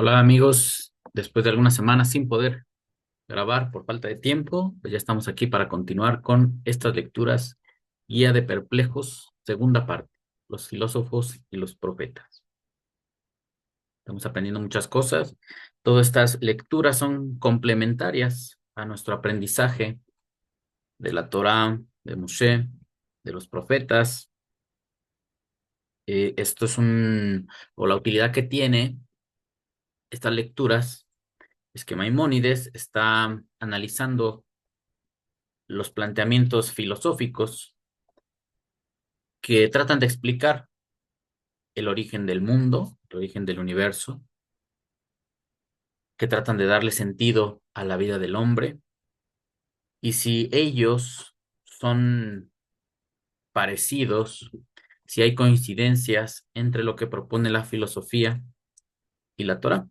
Hola amigos, después de algunas semanas sin poder grabar por falta de tiempo, pues ya estamos aquí para continuar con estas lecturas. Guía de Perplejos, segunda parte, los filósofos y los profetas. Estamos aprendiendo muchas cosas. Todas estas lecturas son complementarias a nuestro aprendizaje de la Torá, de Moshe, de los profetas. Esto es o la utilidad que tiene estas lecturas es que Maimónides está analizando los planteamientos filosóficos que tratan de explicar el origen del mundo, el origen del universo, que tratan de darle sentido a la vida del hombre, y si ellos son parecidos, si hay coincidencias entre lo que propone la filosofía y la Torá,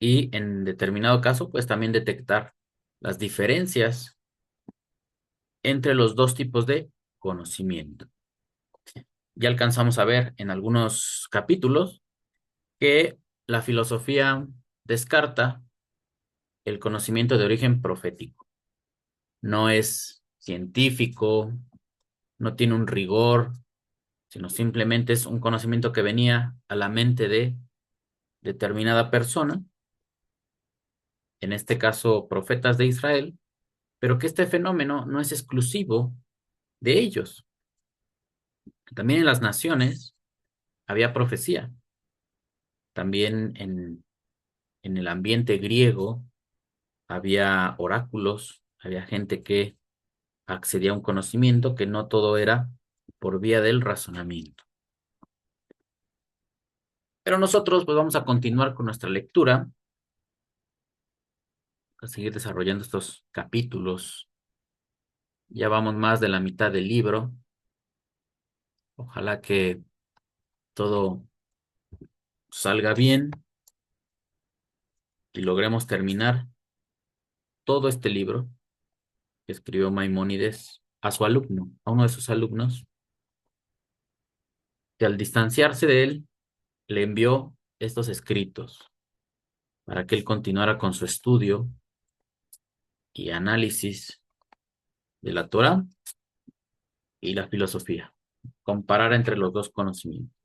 y en determinado caso, pues también detectar las diferencias entre los dos tipos de conocimiento. Ya alcanzamos a ver en algunos capítulos que la filosofía descarta el conocimiento de origen profético. No es científico, no tiene un rigor, sino simplemente es un conocimiento que venía a la mente de determinada persona, en este caso profetas de Israel, pero que este fenómeno no es exclusivo de ellos. También en las naciones había profecía. También en el ambiente griego había oráculos, había gente que accedía a un conocimiento, que no todo era por vía del razonamiento. Pero nosotros pues vamos a continuar con nuestra lectura, a seguir desarrollando estos capítulos. Ya vamos más de la mitad del libro. Ojalá que todo salga bien y logremos terminar todo este libro que escribió Maimónides a su alumno, a uno de sus alumnos, que al distanciarse de él le envió estos escritos para que él continuara con su estudio y análisis de la Torá y la filosofía, comparar entre los dos conocimientos.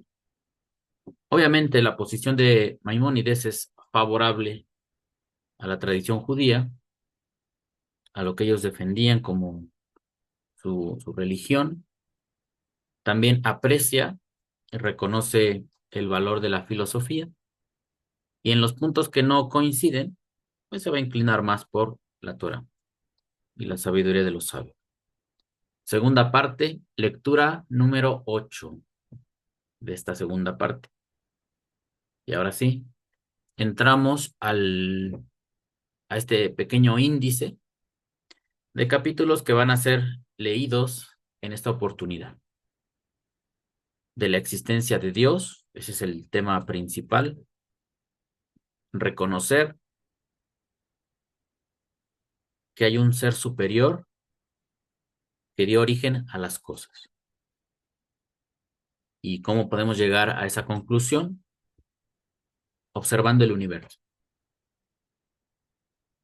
Obviamente la posición de Maimónides es favorable a la tradición judía, a lo que ellos defendían como su religión. También aprecia y reconoce el valor de la filosofía, y en los puntos que no coinciden, pues se va a inclinar más por la Torá y la sabiduría de los sabios. Segunda parte, lectura número 8 de esta segunda parte. Y ahora sí, entramos a este pequeño índice de capítulos que van a ser leídos en esta oportunidad. De la existencia de Dios, ese es el tema principal. Reconocer que hay un ser superior que dio origen a las cosas. ¿Y cómo podemos llegar a esa conclusión? Observando el universo.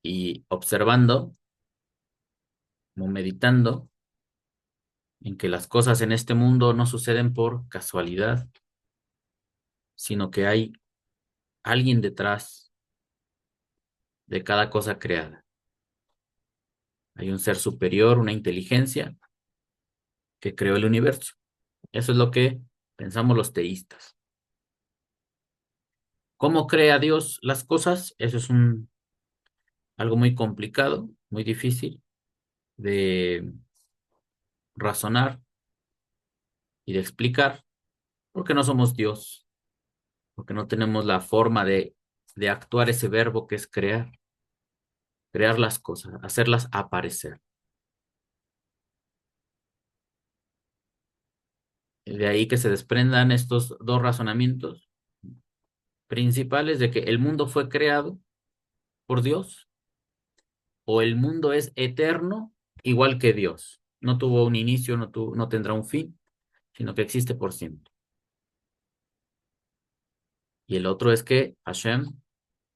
Y observando, como meditando, en que las cosas en este mundo no suceden por casualidad, sino que hay alguien detrás de cada cosa creada. Hay un ser superior, una inteligencia que creó el universo. Eso es lo que pensamos los teístas. ¿Cómo crea Dios las cosas? Eso es algo muy complicado, muy difícil de razonar y de explicar, porque no somos Dios, porque no tenemos la forma de actuar ese verbo que es crear las cosas, hacerlas aparecer. De ahí que se desprendan estos dos razonamientos principales de que el mundo fue creado por Dios o el mundo es eterno igual que Dios. No tuvo un inicio, no tendrá un fin, sino que existe por siempre. y el otro es que Hashem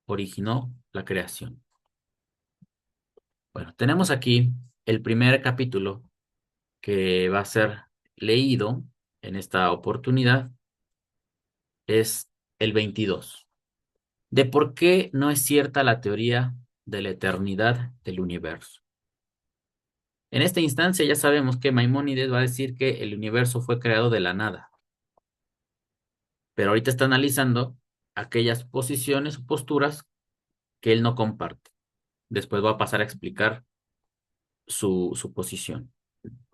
originó la creación. Bueno, tenemos aquí el primer capítulo que va a ser leído en esta oportunidad, es el 22, de por qué no es cierta la teoría de la eternidad del universo. En esta instancia ya sabemos que Maimónides va a decir que el universo fue creado de la nada, pero ahorita está analizando aquellas posiciones o posturas que él no comparte. Después va a pasar a explicar su posición,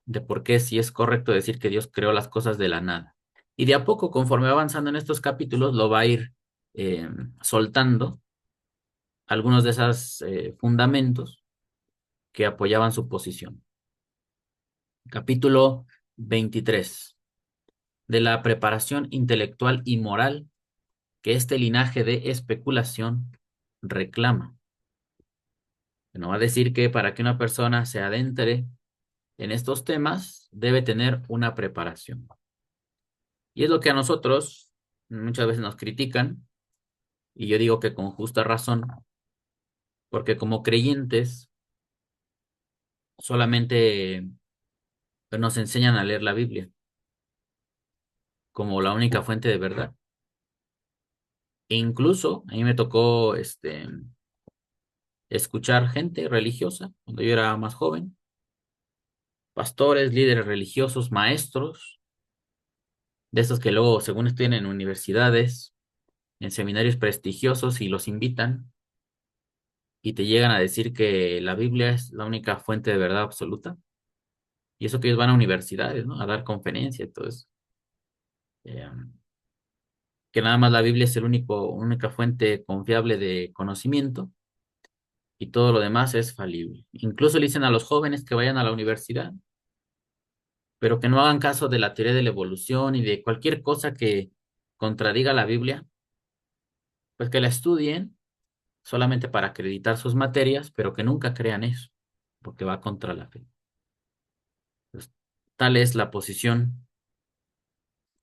de por qué sí es correcto decir que Dios creó las cosas de la nada. Y de a poco, conforme va avanzando en estos capítulos, lo va a ir soltando algunos de esos fundamentos que apoyaban su posición. Capítulo 23, de la preparación intelectual y moral que este linaje de especulación reclama. Bueno, va a decir que para que una persona se adentre en estos temas, debe tener una preparación. Y es lo que a nosotros muchas veces nos critican, y yo digo que con justa razón, porque como creyentes solamente nos enseñan a leer la Biblia como la única fuente de verdad. E incluso a mí me tocó escuchar gente religiosa cuando yo era más joven, pastores, líderes religiosos, maestros, de esos que luego, según estudian en universidades, en seminarios prestigiosos y los invitan y te llegan a decir que la Biblia es la única fuente de verdad absoluta. Y eso que ellos van a universidades, ¿no? A dar conferencias y todo eso. Eh, que nada más la Biblia es única fuente confiable de conocimiento y todo lo demás es falible. Incluso le dicen a los jóvenes que vayan a la universidad, pero que no hagan caso de la teoría de la evolución y de cualquier cosa que contradiga la Biblia, pues que la estudien solamente para acreditar sus materias, pero que nunca crean eso, porque va contra la fe. Pues, tal es la posición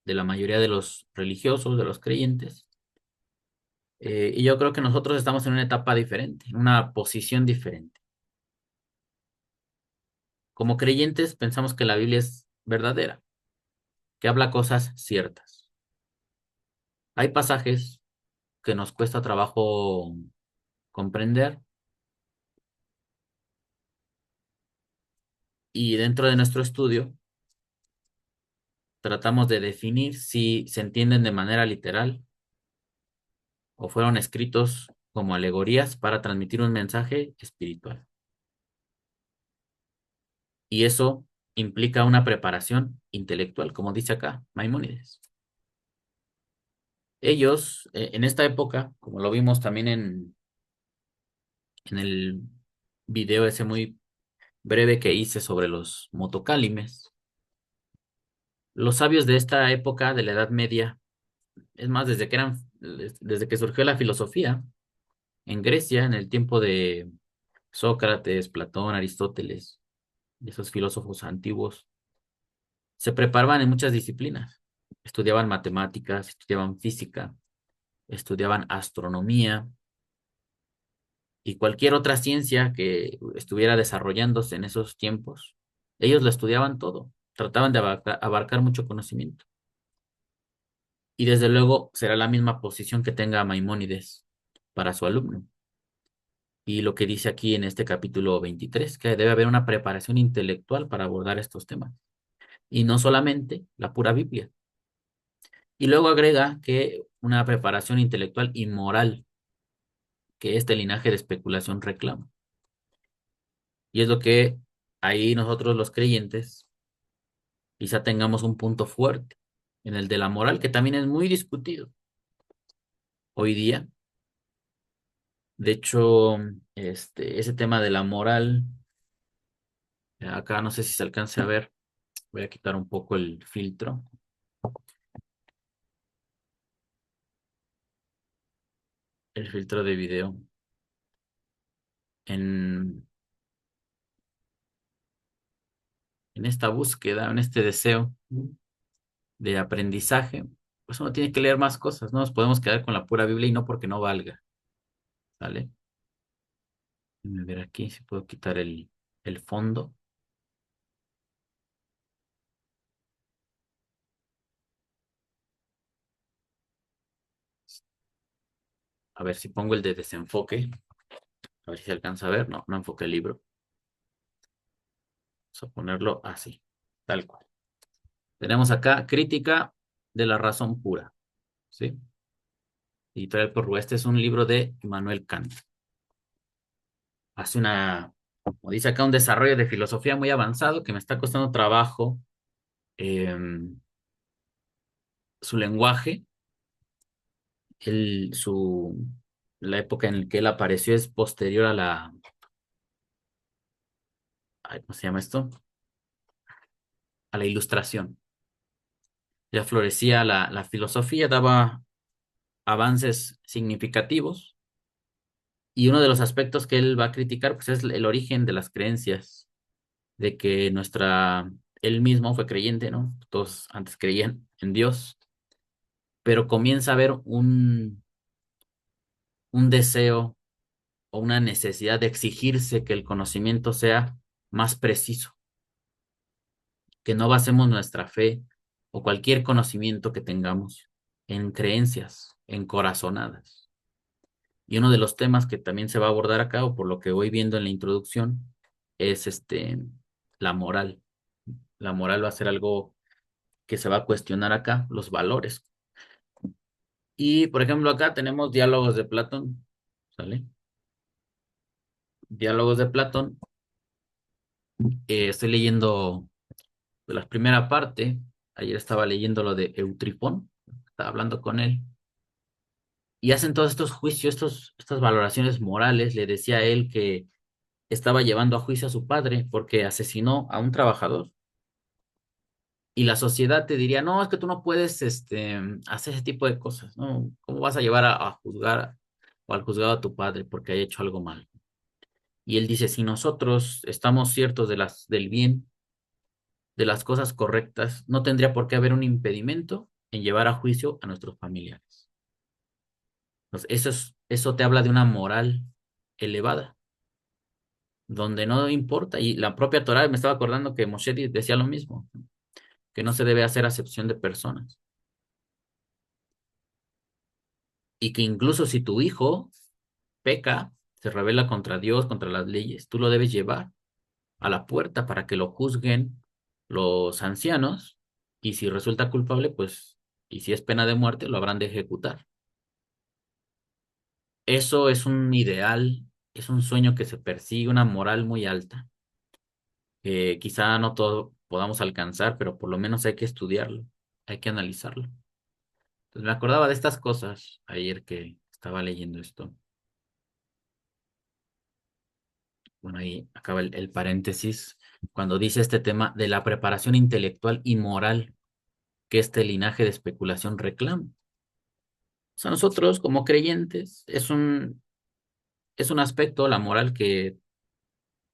de la mayoría de los religiosos, de los creyentes. Y yo creo que nosotros estamos en una etapa diferente, en una posición diferente. Como creyentes pensamos que la Biblia es verdadera, que habla cosas ciertas. Hay pasajes que nos cuesta trabajo comprender y dentro de nuestro estudio tratamos de definir si se entienden de manera literal o fueron escritos como alegorías para transmitir un mensaje espiritual. Y eso implica una preparación intelectual, como dice acá Maimónides. Ellos, en esta época, como lo vimos también en el video ese muy breve que hice sobre los motocálimes, los sabios de esta época, de la Edad Media, es más, desde que surgió la filosofía en Grecia, en el tiempo de Sócrates, Platón, Aristóteles, esos filósofos antiguos, se preparaban en muchas disciplinas. Estudiaban matemáticas, estudiaban física, estudiaban astronomía y cualquier otra ciencia que estuviera desarrollándose en esos tiempos. Ellos lo estudiaban todo, trataban de abarcar mucho conocimiento. Y desde luego será la misma posición que tenga Maimónides para su alumno. Y lo que dice aquí en este capítulo 23, que debe haber una preparación intelectual para abordar estos temas. Y no solamente la pura Biblia. Y luego agrega que una preparación intelectual y moral que este linaje de especulación reclama. Y es lo que ahí nosotros los creyentes quizá tengamos un punto fuerte en el de la moral, que también es muy discutido hoy día. De hecho, ese tema de la moral, acá no sé si se alcance a ver, voy a quitar un poco el filtro de video. En, en esta búsqueda, en este deseo de aprendizaje, Pues uno tiene que leer más cosas, no nos podemos quedar con la pura Biblia y no porque no valga, ¿vale? Déjame ver aquí si puedo quitar el fondo. A ver si pongo el de desenfoque, a ver si se alcanza a ver. No, no enfoqué el libro. Vamos a ponerlo así, tal cual. Tenemos acá crítica de la razón pura, ¿sí? Editorial Porrúa. Este es un libro de Immanuel Kant. Hace como dice acá, un desarrollo de filosofía muy avanzado que me está costando trabajo su lenguaje. Él, la época en la que él apareció es posterior a ¿cómo se llama esto? A la Ilustración. Ya florecía la filosofía, daba avances significativos y uno de los aspectos que él va a criticar pues es el origen de las creencias, de que él mismo fue creyente, ¿no? Todos antes creían en Dios, pero comienza a haber un deseo o una necesidad de exigirse que el conocimiento sea más preciso, que no basemos nuestra fe o cualquier conocimiento que tengamos en creencias, en corazonadas. Y uno de los temas que también se va a abordar acá, o por lo que voy viendo en la introducción, es la moral. La moral va a ser algo que se va a cuestionar acá, los valores. Y, por ejemplo, acá tenemos diálogos de Platón, ¿sale? Diálogos de Platón. Estoy leyendo de la primera parte. Ayer estaba leyendo lo de Eutripón, estaba hablando con él. Y hacen todos estos juicios, estas valoraciones morales. Le decía a él que estaba llevando a juicio a su padre porque asesinó a un trabajador. Y la sociedad te diría, no, es que tú no puedes hacer ese tipo de cosas, ¿no? ¿Cómo vas a llevar a juzgar o al juzgado a tu padre porque haya hecho algo mal? Y él dice, si nosotros estamos ciertos del bien, de las cosas correctas, no tendría por qué haber un impedimento en llevar a juicio a nuestros familiares. Entonces, eso te habla de una moral elevada, donde no importa, y la propia Torá, me estaba acordando que Moshe decía lo mismo, que no se debe hacer acepción de personas, y que incluso si tu hijo peca, se rebela contra Dios, contra las leyes, tú lo debes llevar a la puerta para que lo juzguen los ancianos y si resulta culpable, pues, y si es pena de muerte, lo habrán de ejecutar. Eso es un ideal, es un sueño que se persigue, una moral muy alta, que quizá no todo podamos alcanzar, pero por lo menos hay que estudiarlo, hay que analizarlo. Entonces me acordaba de estas cosas ayer que estaba leyendo esto. Bueno, ahí acaba el paréntesis cuando dice este tema de la preparación intelectual y moral que este linaje de especulación reclama. O sea, nosotros como creyentes es un aspecto, la moral, que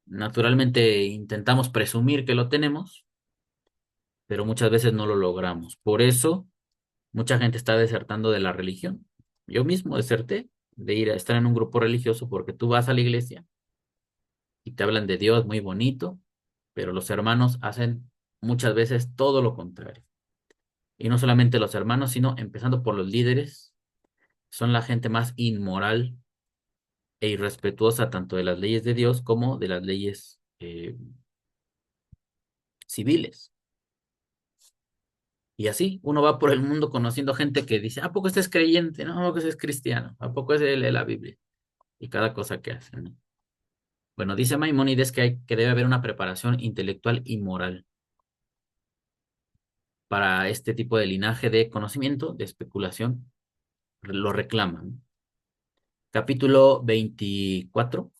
naturalmente intentamos presumir que lo tenemos, pero muchas veces no lo logramos. Por eso mucha gente está desertando de la religión. Yo mismo deserté de ir a estar en un grupo religioso porque tú vas a la iglesia y te hablan de Dios muy bonito, pero los hermanos hacen muchas veces todo lo contrario. Y no solamente los hermanos, sino empezando por los líderes, son la gente más inmoral e irrespetuosa tanto de las leyes de Dios como de las leyes civiles. Y así uno va por el mundo conociendo gente que dice, ¿a poco este es creyente? No, ¿a poco este es cristiano? ¿A poco ese lee la Biblia? Y cada cosa que hace, ¿no? Bueno, dice Maimónides que debe haber una preparación intelectual y moral para este tipo de linaje de conocimiento, de especulación, lo reclaman. Capítulo 24,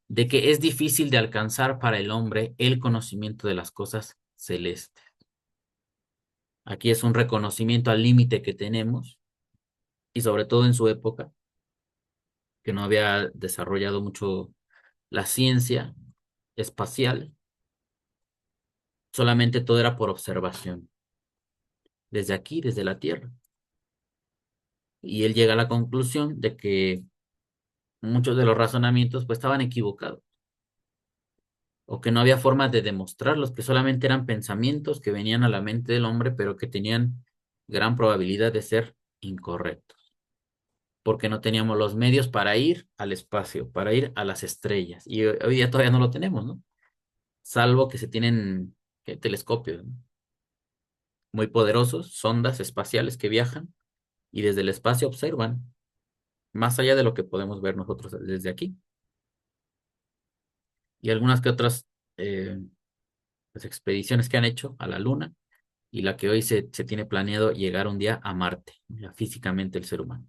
de que es difícil de alcanzar para el hombre el conocimiento de las cosas celestes. Aquí es un reconocimiento al límite que tenemos y sobre todo en su época, que no había desarrollado mucho la ciencia espacial, solamente todo era por observación, desde aquí, desde la Tierra. y él llega a la conclusión de que muchos de los razonamientos pues estaban equivocados o que no había forma de demostrarlos, que solamente eran pensamientos que venían a la mente del hombre, pero que tenían gran probabilidad de ser incorrectos, porque no teníamos los medios para ir al espacio, para ir a las estrellas, y hoy día todavía no lo tenemos, ¿no? Salvo que se tienen telescopios, ¿no? Muy poderosos, sondas espaciales que viajan y desde el espacio observan más allá de lo que podemos ver nosotros desde aquí. Y algunas que otras eh, pues, expediciones que han hecho a la Luna y la que hoy se tiene planeado llegar un día a Marte, ya físicamente el ser humano.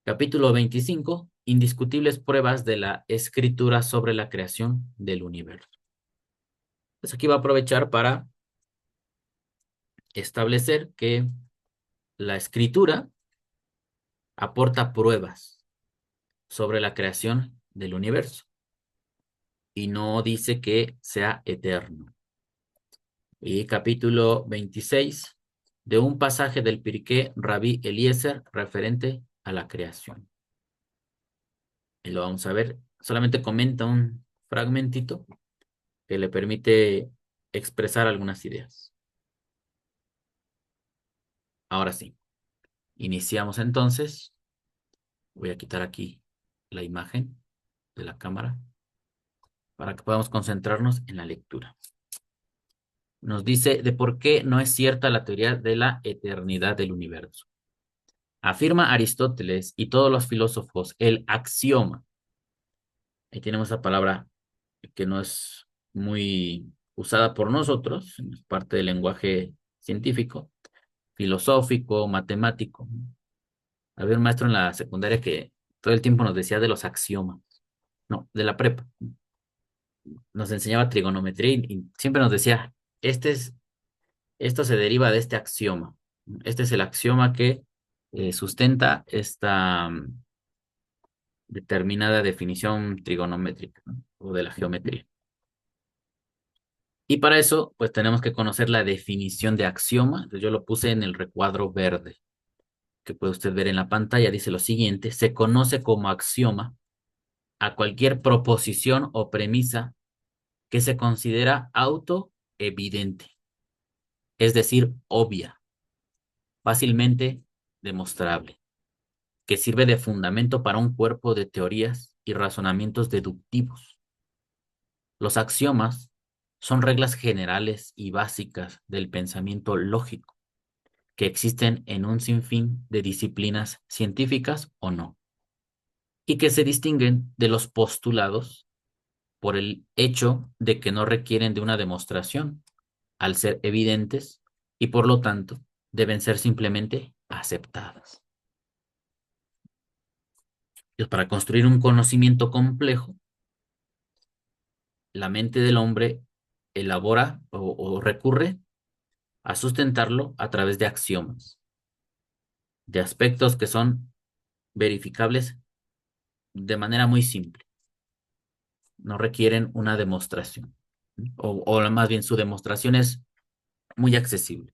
Capítulo 25. Indiscutibles pruebas de la escritura sobre la creación del universo. Pues aquí va a aprovechar para establecer que la escritura aporta pruebas sobre la creación del universo y no dice que sea eterno. Y capítulo 26 de un pasaje del Pirkei Rabí Eliezer referente a la creación. Y lo vamos a ver. Solamente comenta un fragmentito que le permite expresar algunas ideas. Ahora sí, iniciamos entonces. Voy a quitar aquí la imagen de la cámara para que podamos concentrarnos en la lectura. Nos dice de por qué no es cierta la teoría de la eternidad del universo. Afirma Aristóteles y todos los filósofos el axioma. Ahí tenemos la palabra que no es muy usada por nosotros, es parte del lenguaje científico, filosófico, matemático. Había un maestro en la secundaria que todo el tiempo nos decía de los axiomas, no, de la prepa. Nos enseñaba trigonometría y siempre nos decía, esto se deriva de este axioma. Este es el axioma que sustenta esta determinada definición trigonométrica, ¿no? O de la geometría. Y para eso, pues tenemos que conocer la definición de axioma. Entonces, yo lo puse en el recuadro verde, que puede usted ver en la pantalla. Dice lo siguiente: se conoce como axioma a cualquier proposición o premisa que se considera autoevidente, es decir, obvia, fácilmente demostrable, que sirve de fundamento para un cuerpo de teorías y razonamientos deductivos. Los axiomas son reglas generales y básicas del pensamiento lógico que existen en un sinfín de disciplinas científicas o no, y que se distinguen de los postulados por el hecho de que no requieren de una demostración, al ser evidentes, y por lo tanto deben ser simplemente aceptadas. Y para construir un conocimiento complejo, la mente del hombre elabora o recurre a sustentarlo a través de axiomas, de aspectos que son verificables de manera muy simple, no requieren una demostración, o más bien su demostración es muy accesible.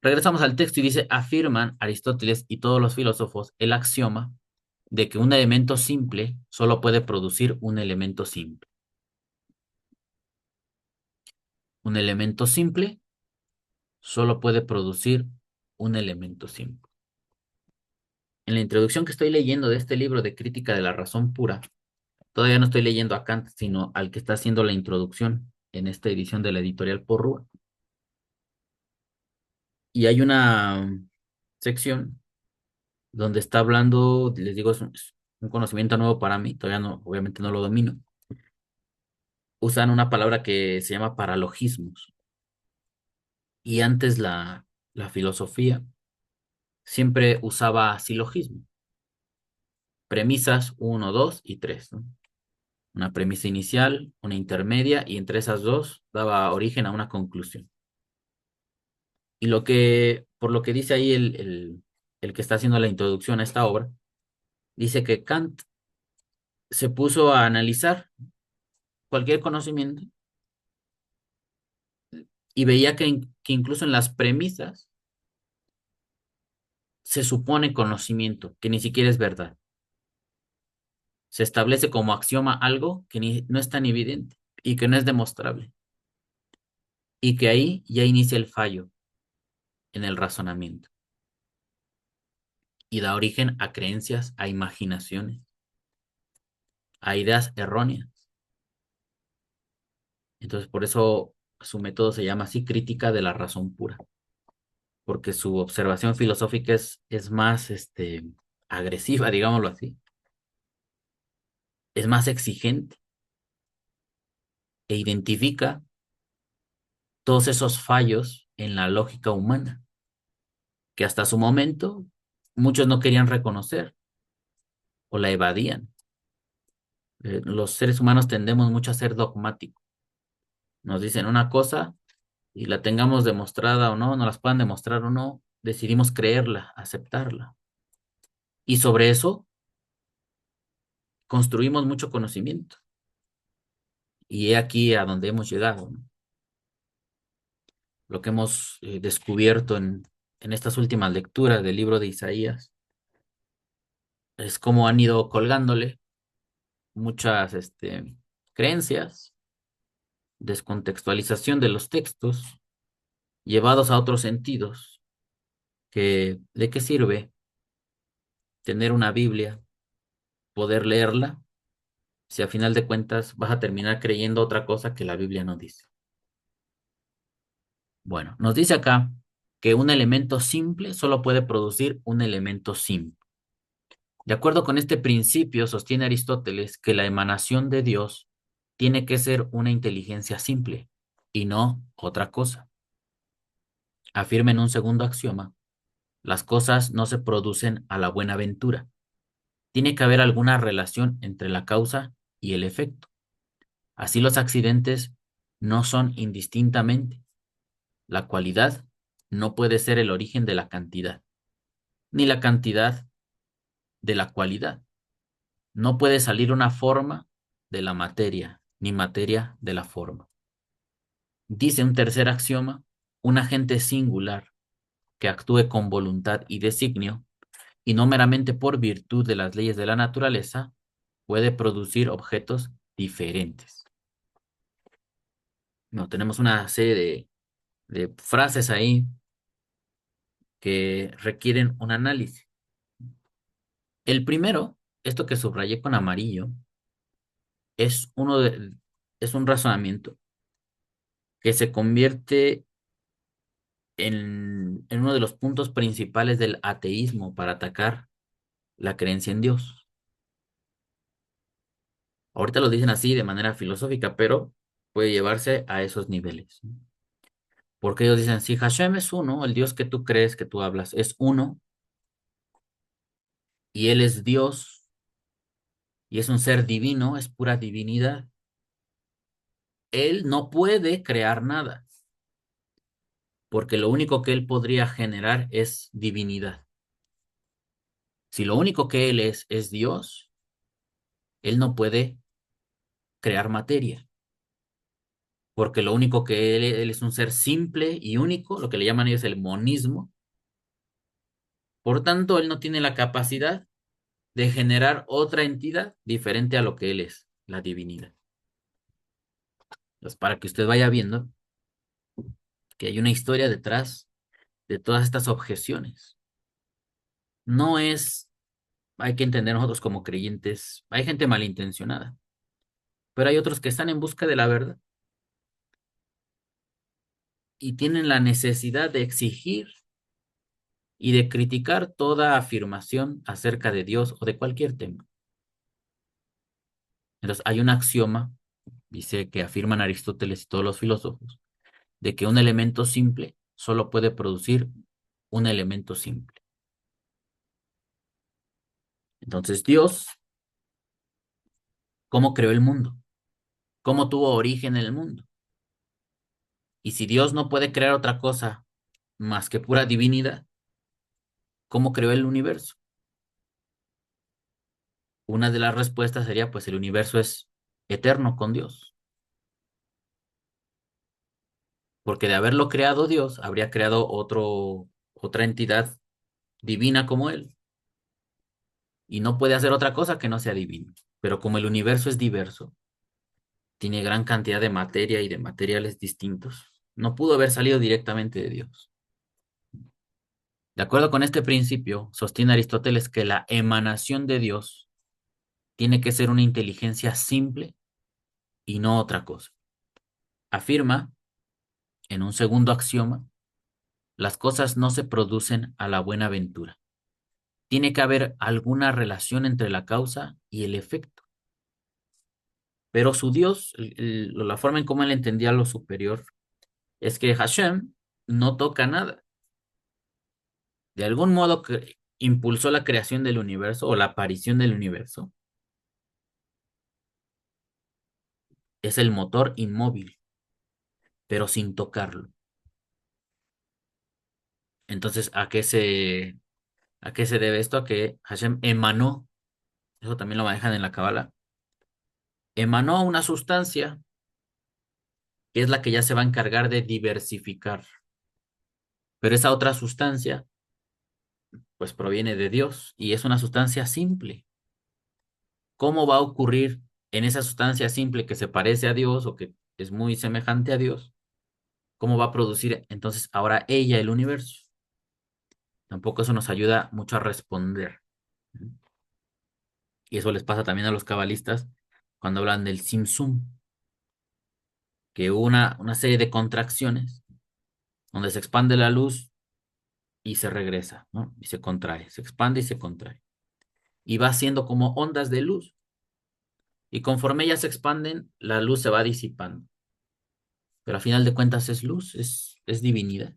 Regresamos al texto y dice, afirman Aristóteles y todos los filósofos el axioma de que un elemento simple solo puede producir un elemento simple. Un elemento simple solo puede producir un elemento simple. En la introducción que estoy leyendo de este libro de Crítica de la Razón Pura, todavía no estoy leyendo a Kant, sino al que está haciendo la introducción en esta edición de la editorial Porrúa. Y hay una sección donde está hablando, les digo, es un conocimiento nuevo para mí, todavía no, obviamente no lo domino. Usan una palabra que se llama paralogismos. Y antes la filosofía siempre usaba silogismo, premisas uno, 2 y 3, ¿no? Una premisa inicial, una intermedia, y entre esas dos daba origen a una conclusión. Y por lo que dice ahí el que está haciendo la introducción a esta obra, dice que Kant se puso a analizar cualquier conocimiento y veía que incluso en las premisas se supone conocimiento, que ni siquiera es verdad. Se establece como axioma algo que no es tan evidente y que no es demostrable. Y que ahí ya inicia el fallo en el razonamiento y da origen a creencias, a imaginaciones, a ideas erróneas. Entonces, por eso su método se llama así, crítica de la razón pura, porque su observación filosófica es más agresiva, digámoslo así, es más exigente e identifica todos esos fallos en la lógica humana que hasta su momento muchos no querían reconocer o la evadían. Los seres humanos tendemos mucho a ser dogmáticos. Nos dicen una cosa y la tengamos demostrada o no, nos las puedan demostrar o no, decidimos creerla, aceptarla. Y sobre eso construimos mucho conocimiento. Y he aquí a donde hemos llegado, ¿no? Lo que hemos descubierto en estas últimas lecturas del libro de Isaías es cómo han ido colgándole muchas creencias, descontextualización de los textos, llevados a otros sentidos, que ¿de qué sirve tener una Biblia, poder leerla, si a final de cuentas vas a terminar creyendo otra cosa que la Biblia no dice? Bueno, nos dice acá que un elemento simple solo puede producir un elemento simple. De acuerdo con este principio, sostiene Aristóteles que la emanación de Dios tiene que ser una inteligencia simple y no otra cosa. Afirma en un segundo axioma: las cosas no se producen a la buena ventura. Tiene que haber alguna relación entre la causa y el efecto. Así los accidentes no son indistintamente. La cualidad no puede ser el origen de la cantidad, ni la cantidad de la cualidad. No puede salir una forma de la materia, ni materia de la forma. Dice un tercer axioma: un agente singular que actúe con voluntad y designio, y no meramente por virtud de las leyes de la naturaleza, puede producir objetos diferentes. No, tenemos una serie de frases ahí que requieren un análisis. El primero, esto que subrayé con amarillo, es es un razonamiento que se convierte en uno de los puntos principales del ateísmo para atacar la creencia en Dios. Ahorita lo dicen así de manera filosófica, pero puede llevarse a esos niveles, ¿no? Porque ellos dicen, si Hashem es uno, el Dios que tú crees, que tú hablas, es uno, y Él es Dios, y es un ser divino, es pura divinidad, Él no puede crear nada, porque lo único que Él podría generar es divinidad. Si lo único que Él es Dios, Él no puede crear materia, porque lo único que Él es un ser simple y único, lo que le llaman ellos el monismo. Por tanto, Él no tiene la capacidad de generar otra entidad diferente a lo que Él es, la divinidad. Entonces, para que usted vaya viendo que hay una historia detrás de todas estas objeciones. No es, hay que entender nosotros como creyentes, hay gente malintencionada, pero hay otros que están en busca de la verdad y tienen la necesidad de exigir y de criticar toda afirmación acerca de Dios o de cualquier tema. Entonces, hay un axioma, dice, que afirman Aristóteles y todos los filósofos, de que un elemento simple solo puede producir un elemento simple. Entonces, Dios, ¿cómo creó el mundo? ¿Cómo tuvo origen el mundo? Y si Dios no puede crear otra cosa más que pura divinidad, ¿cómo creó el universo? Una de las respuestas sería, pues el universo es eterno con Dios, porque de haberlo creado Dios, habría creado otra entidad divina como él, y no puede hacer otra cosa que no sea divino. Pero como el universo es diverso, tiene gran cantidad de materia y de materiales distintos, no pudo haber salido directamente de Dios. De acuerdo con este principio, sostiene Aristóteles que la emanación de Dios tiene que ser una inteligencia simple y no otra cosa. Afirma, en un segundo axioma, las cosas no se producen a la buena ventura. Tiene que haber alguna relación entre la causa y el efecto. Pero su Dios, la forma en cómo él entendía lo superior, es que Hashem no toca nada. De algún modo que impulsó la creación del universo o la aparición del universo. Es el motor inmóvil, pero sin tocarlo. Entonces, a qué se debe esto? A que Hashem emanó, eso también lo manejan en la Cábala, emanó una sustancia que es la que ya se va a encargar de diversificar. Pero esa otra sustancia, pues proviene de Dios y es una sustancia simple. ¿Cómo va a ocurrir en esa sustancia simple que se parece a Dios o que es muy semejante a Dios? ¿Cómo va a producir entonces ahora ella el universo? Tampoco eso nos ayuda mucho a responder. Y eso les pasa también a los cabalistas cuando hablan del Simsum, que hubo una serie de contracciones donde se expande la luz y se regresa, ¿no? Y se contrae, se expande y se contrae. Y va haciendo como ondas de luz. Y conforme ellas se expanden, la luz se va disipando. Pero a final de cuentas es luz, es divinidad.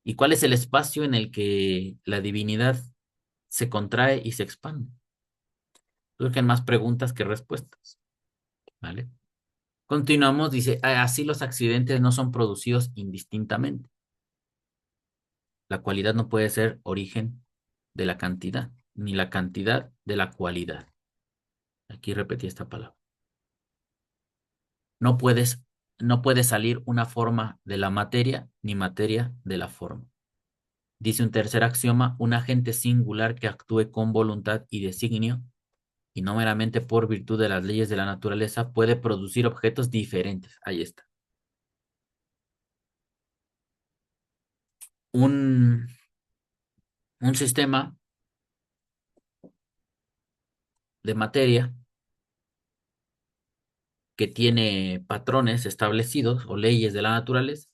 ¿Y cuál es el espacio en el que la divinidad se contrae y se expande? Surgen más preguntas que respuestas, ¿vale? Continuamos, dice, así los accidentes no son producidos indistintamente. La cualidad no puede ser origen de la cantidad, ni la cantidad de la cualidad. Aquí repetí esta palabra. No puedes, no puede salir una forma de la materia, ni materia de la forma. Dice un tercer axioma, un agente singular que actúe con voluntad y designio, y no meramente por virtud de las leyes de la naturaleza, puede producir objetos diferentes. Ahí está. Un, un sistema de materia que tiene patrones establecidos o leyes de la naturaleza,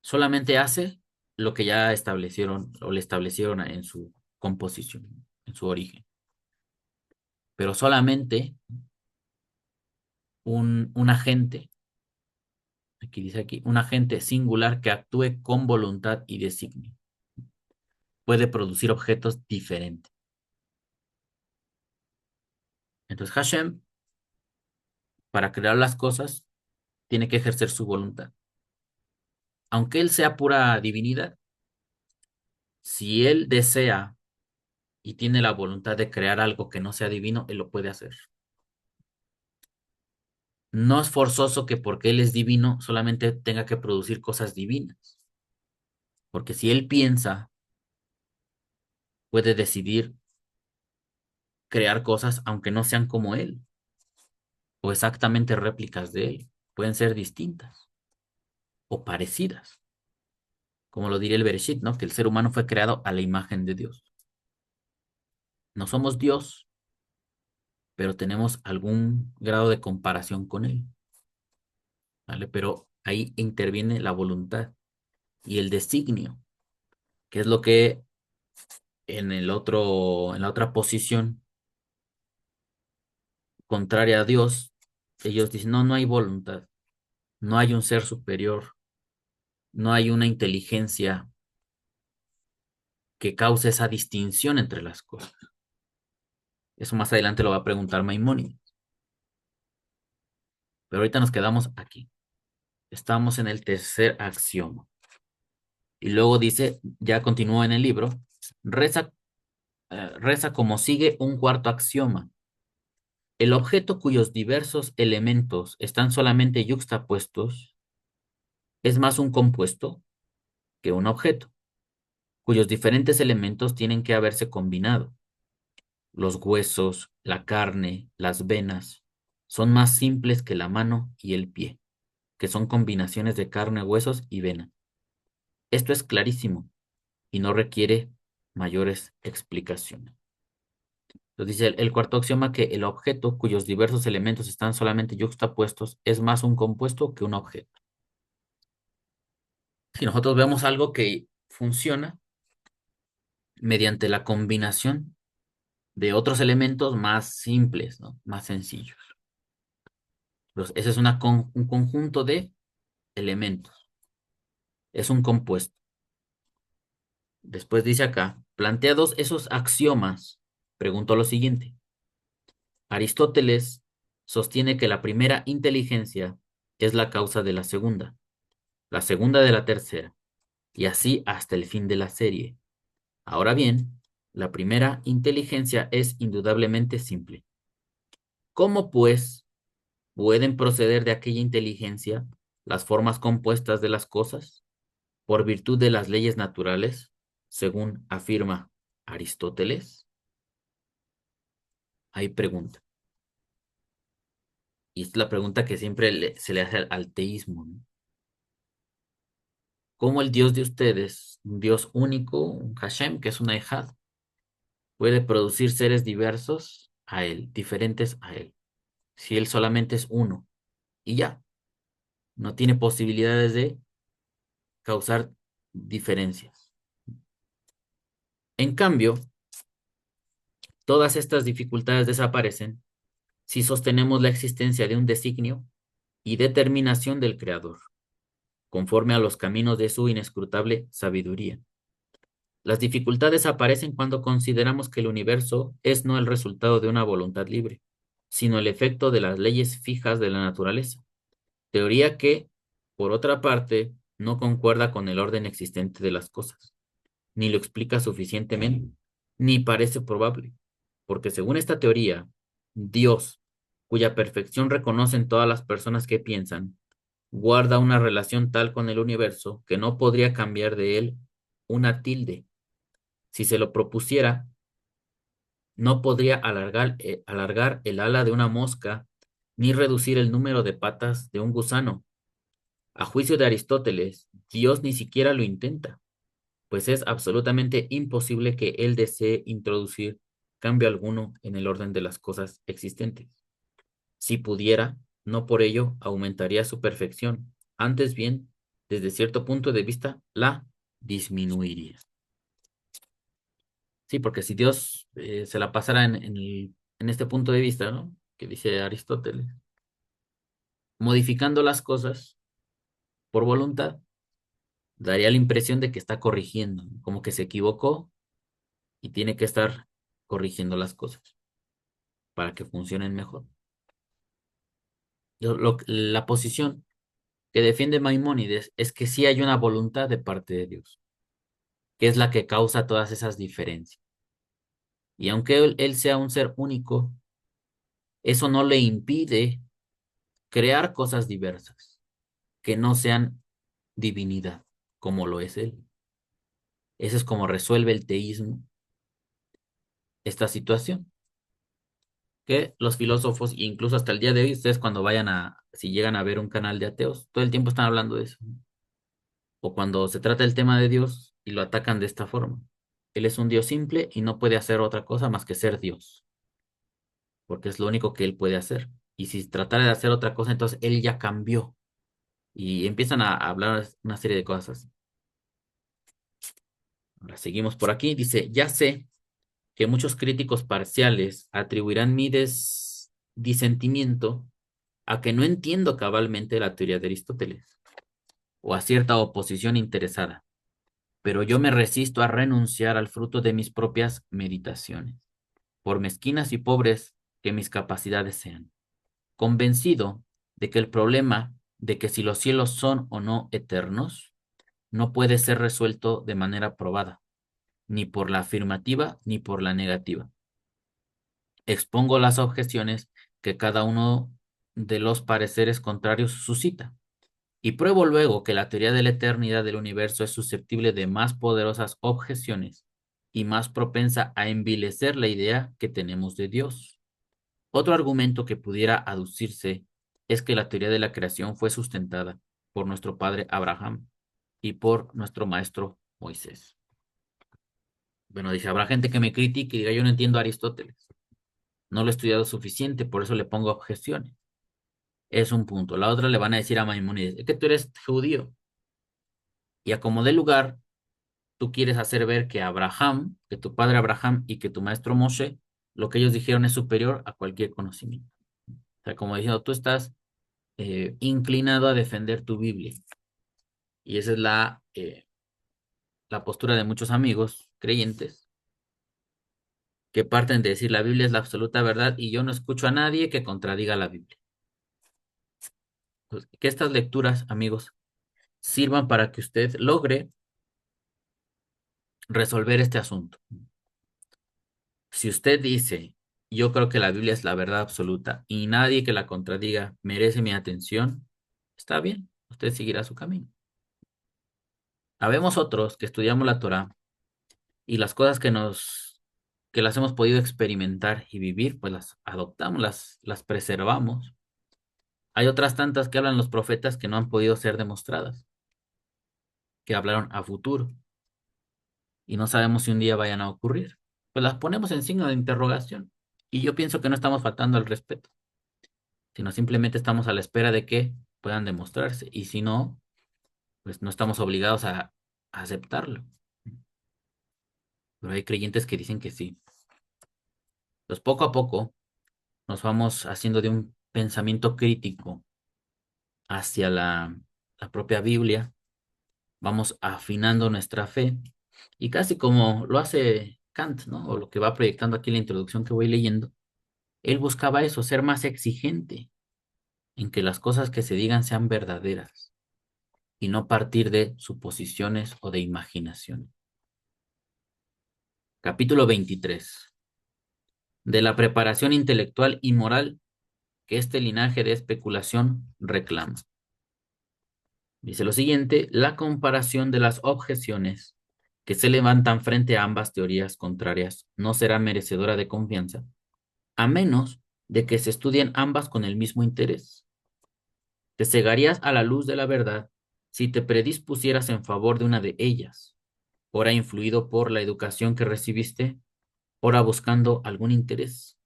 solamente hace lo que ya establecieron o le establecieron en su composición, en su origen. Pero solamente un agente, aquí dice aquí, un agente singular que actúe con voluntad y designio, puede producir objetos diferentes. Entonces Hashem, para crear las cosas, tiene que ejercer su voluntad. Aunque él sea pura divinidad, si él desea y tiene la voluntad de crear algo que no sea divino, él lo puede hacer. No es forzoso que porque él es divino solamente tenga que producir cosas divinas, porque si él piensa, puede decidir crear cosas aunque no sean como él o exactamente réplicas de él. Pueden ser distintas o parecidas, como lo diría el Bereshit, ¿no? Que el ser humano fue creado a la imagen de Dios. No somos Dios, pero tenemos algún grado de comparación con él, ¿vale? Pero ahí interviene la voluntad y el designio, que es lo que en la otra posición contraria a Dios, ellos dicen, no, no hay voluntad, no hay un ser superior, no hay una inteligencia que cause esa distinción entre las cosas. Eso más adelante lo va a preguntar Maimónides. Pero ahorita nos quedamos aquí. Estamos en el tercer axioma. Y luego dice, ya continúa en el libro, reza, reza como sigue un cuarto axioma. El objeto cuyos diversos elementos están solamente yuxtapuestos es más un compuesto que un objeto. cuyos diferentes elementos tienen que haberse combinado. Los huesos, la carne, las venas, son más simples que la mano y el pie, que son combinaciones de carne, huesos y vena. Esto es clarísimo y no requiere mayores explicaciones. Entonces dice el cuarto axioma que el objeto cuyos diversos elementos están solamente yuxtapuestos es más un compuesto que un objeto. Si nosotros vemos algo que funciona mediante la combinación de otros elementos más simples, ¿no? Más sencillos. Entonces, ese es un conjunto de elementos. Es un compuesto. Después dice acá, planteados esos axiomas, pregunto lo siguiente. Aristóteles sostiene que la primera inteligencia es la causa de la segunda de la tercera, y así hasta el fin de la serie. Ahora bien, la primera inteligencia es indudablemente simple. ¿Cómo, pues, pueden proceder de aquella inteligencia las formas compuestas de las cosas? Por virtud de las leyes naturales, según afirma Aristóteles. Hay pregunta. Y es la pregunta que siempre se le hace al teísmo, ¿no? ¿Cómo el Dios de ustedes, un Dios único, un Hashem, que es una Ejad, puede producir seres diversos a él, diferentes a él, si él solamente es uno y ya, no tiene posibilidades de causar diferencias? En cambio, todas estas dificultades desaparecen si sostenemos la existencia de un designio y determinación del Creador, conforme a los caminos de su inescrutable sabiduría. Las dificultades aparecen cuando consideramos que el universo es no el resultado de una voluntad libre, sino el efecto de las leyes fijas de la naturaleza, teoría que, por otra parte, no concuerda con el orden existente de las cosas, ni lo explica suficientemente, ni parece probable, porque según esta teoría, Dios, cuya perfección reconocen todas las personas que piensan, guarda una relación tal con el universo que no podría cambiar de él una tilde. Si se lo propusiera, no podría alargar el ala de una mosca, ni reducir el número de patas de un gusano. A juicio de Aristóteles, Dios ni siquiera lo intenta, pues es absolutamente imposible que él desee introducir cambio alguno en el orden de las cosas existentes. Si pudiera, no por ello aumentaría su perfección, antes bien, desde cierto punto de vista, la disminuiría. Sí, porque si Dios se la pasara en este punto de vista, ¿no? Que dice Aristóteles, modificando las cosas por voluntad, daría la impresión de que está corrigiendo, ¿no? Como que se equivocó y tiene que estar corrigiendo las cosas para que funcionen mejor. La posición que defiende Maimónides es que sí hay una voluntad de parte de Dios, que es la que causa todas esas diferencias. Y aunque él sea un ser único, eso no le impide crear cosas diversas, que no sean divinidad, como lo es él. Ese es como resuelve el teísmo esta situación, que los filósofos, incluso hasta el día de hoy, ustedes cuando vayan si llegan a ver un canal de ateos, todo el tiempo están hablando de eso, ¿no? O cuando se trata el tema de Dios y lo atacan de esta forma. Él es un Dios simple y no puede hacer otra cosa más que ser Dios, porque es lo único que él puede hacer. Y si tratara de hacer otra cosa, entonces él ya cambió. Y empiezan a hablar una serie de cosas. Ahora seguimos por aquí. Dice, ya sé que muchos críticos parciales atribuirán mi disentimiento a que no entiendo cabalmente la teoría de Aristóteles o a cierta oposición interesada, pero yo me resisto a renunciar al fruto de mis propias meditaciones, por mezquinas y pobres que mis capacidades sean, convencido de que el problema de que si los cielos son o no eternos no puede ser resuelto de manera probada, ni por la afirmativa ni por la negativa. Expongo las objeciones que cada uno de los pareceres contrarios suscita, Y pruebo luego que la teoría de la eternidad del universo es susceptible de más poderosas objeciones y más propensa a envilecer la idea que tenemos de Dios. Otro argumento que pudiera aducirse es que la teoría de la creación fue sustentada por nuestro padre Abraham y por nuestro maestro Moisés. Bueno, dice, habrá gente que me critique y diga, yo no entiendo a Aristóteles, no lo he estudiado suficiente, por eso le pongo objeciones. Es un punto. La otra le van a decir a Maimónides, es que tú eres judío y a como dé lugar, tú quieres hacer ver que Abraham, que tu padre Abraham y que tu maestro Moshe, lo que ellos dijeron es superior a cualquier conocimiento. O sea, como diciendo, tú estás inclinado a defender tu Biblia. Y esa es la postura de muchos amigos creyentes que parten de decir la Biblia es la absoluta verdad y yo no escucho a nadie que contradiga la Biblia. Pues, que estas lecturas, amigos, sirvan para que usted logre resolver este asunto. Si usted dice, yo creo que la Biblia es la verdad absoluta y nadie que la contradiga merece mi atención, está bien, usted seguirá su camino. Habemos otros que estudiamos la Torá y las cosas que las hemos podido experimentar y vivir, pues las adoptamos, las preservamos. Hay otras tantas que hablan los profetas que no han podido ser demostradas, que hablaron a futuro y no sabemos si un día vayan a ocurrir. Pues las ponemos en signo de interrogación. Y yo pienso que no estamos faltando al respeto, sino simplemente estamos a la espera de que puedan demostrarse. Y si no, pues no estamos obligados a aceptarlo. Pero hay creyentes que dicen que sí. Pues poco a poco nos vamos haciendo de un pensamiento crítico hacia la propia Biblia, vamos afinando nuestra fe y casi como lo hace Kant, ¿no? O lo que va proyectando aquí en la introducción que voy leyendo, él buscaba eso, ser más exigente en que las cosas que se digan sean verdaderas y no partir de suposiciones o de imaginación. Capítulo 23. De la preparación intelectual y moral que este linaje de especulación reclama. Dice lo siguiente, la comparación de las objeciones que se levantan frente a ambas teorías contrarias no será merecedora de confianza, a menos de que se estudien ambas con el mismo interés. Te cegarías a la luz de la verdad si te predispusieras en favor de una de ellas, ora influido por la educación que recibiste, ora buscando algún interés,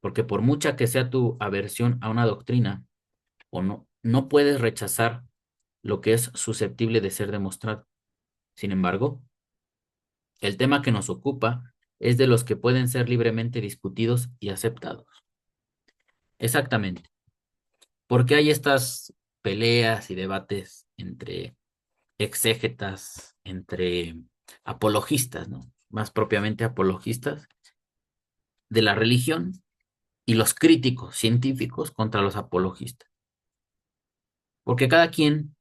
porque por mucha que sea tu aversión a una doctrina, o no puedes rechazar lo que es susceptible de ser demostrado. Sin embargo, el tema que nos ocupa es de los que pueden ser libremente discutidos y aceptados. Exactamente. ¿Por qué hay estas peleas y debates entre exégetas, entre apologistas, ¿no? Más propiamente apologistas de la religión y los críticos científicos contra los apologistas? Porque cada quien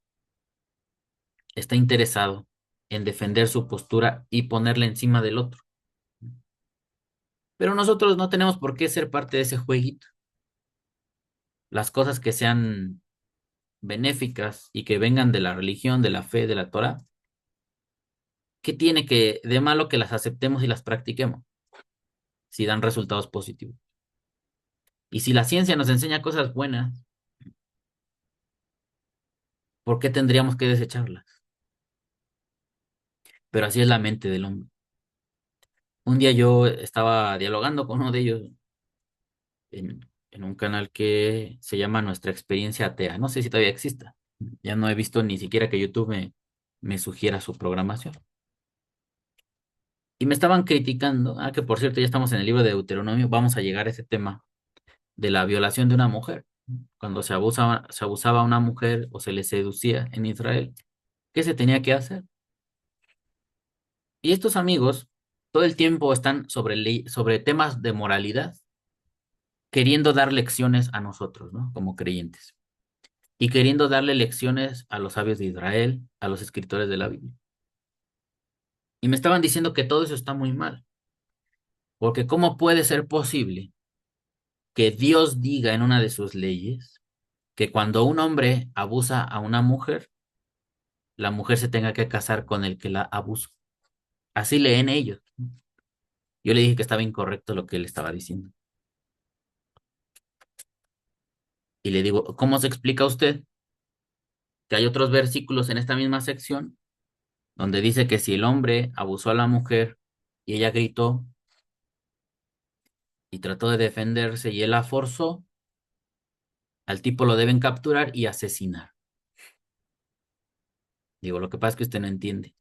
está interesado en defender su postura y ponerla encima del otro. Pero nosotros no tenemos por qué ser parte de ese jueguito. Las cosas que sean benéficas y que vengan de la religión, de la fe, de la Torah, ¿qué tiene que de malo que las aceptemos y las practiquemos si dan resultados positivos? Y si la ciencia nos enseña cosas buenas, ¿por qué tendríamos que desecharlas? Pero así es la mente del hombre. Un día yo estaba dialogando con uno de ellos en un canal que se llama Nuestra Experiencia Atea. No sé si todavía exista. Ya no he visto ni siquiera que YouTube me sugiera su programación. Y me estaban criticando, que por cierto ya estamos en el libro de Deuteronomio, vamos a llegar a ese tema de la violación de una mujer. Cuando se abusaba a una mujer o se le seducía en Israel, ¿qué se tenía que hacer? Y estos amigos todo el tiempo están sobre temas de moralidad, queriendo dar lecciones a nosotros, ¿no? Como creyentes. Y queriendo darle lecciones a los sabios de Israel, a los escritores de la Biblia. Y me estaban diciendo que todo eso está muy mal, porque ¿cómo puede ser posible que Dios diga en una de sus leyes que cuando un hombre abusa a una mujer, la mujer se tenga que casar con el que la abusó. Así leen ellos. Yo le dije que estaba incorrecto lo que él estaba diciendo. Y le digo, ¿cómo se explica usted que hay otros versículos en esta misma sección donde dice que si el hombre abusó a la mujer y ella gritó y trató de defenderse y él la forzó, al tipo lo deben capturar y asesinar? Digo, lo que pasa es que usted no entiende,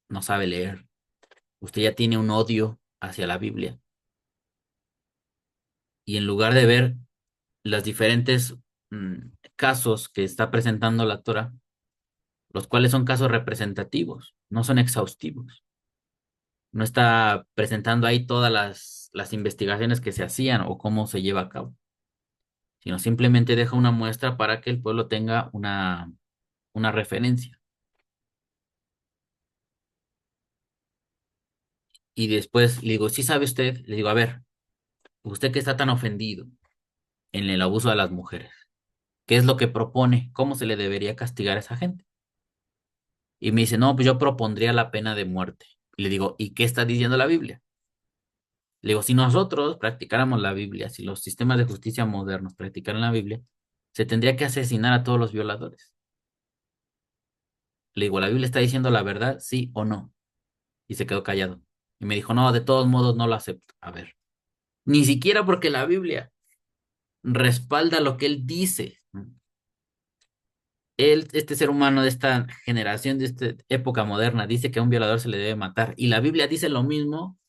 no sabe leer. Usted ya tiene un odio hacia la Biblia y en lugar de ver los diferentes casos que está presentando la Torah, los cuales son casos representativos, no son exhaustivos. No está presentando ahí todas las investigaciones que se hacían o cómo se lleva a cabo, sino simplemente deja una muestra para que el pueblo tenga una referencia. Y después le digo, ¿sí sabe usted? Le digo, a ver, usted que está tan ofendido en el abuso de las mujeres, ¿qué es lo que propone? ¿Cómo se le debería castigar a esa gente? Y me dice, no, pues yo propondría la pena de muerte. Y le digo, ¿y qué está diciendo la Biblia? Le digo, si nosotros practicáramos la Biblia, si los sistemas de justicia modernos practicaran la Biblia, se tendría que asesinar a todos los violadores. Le digo, ¿la Biblia está diciendo la verdad, sí o no? Y se quedó callado. Y me dijo, no, de todos modos no lo acepto. A ver, ni siquiera porque la Biblia respalda lo que él dice. Él, este ser humano de esta generación, de esta época moderna, dice que a un violador se le debe matar. Y la Biblia dice lo mismo,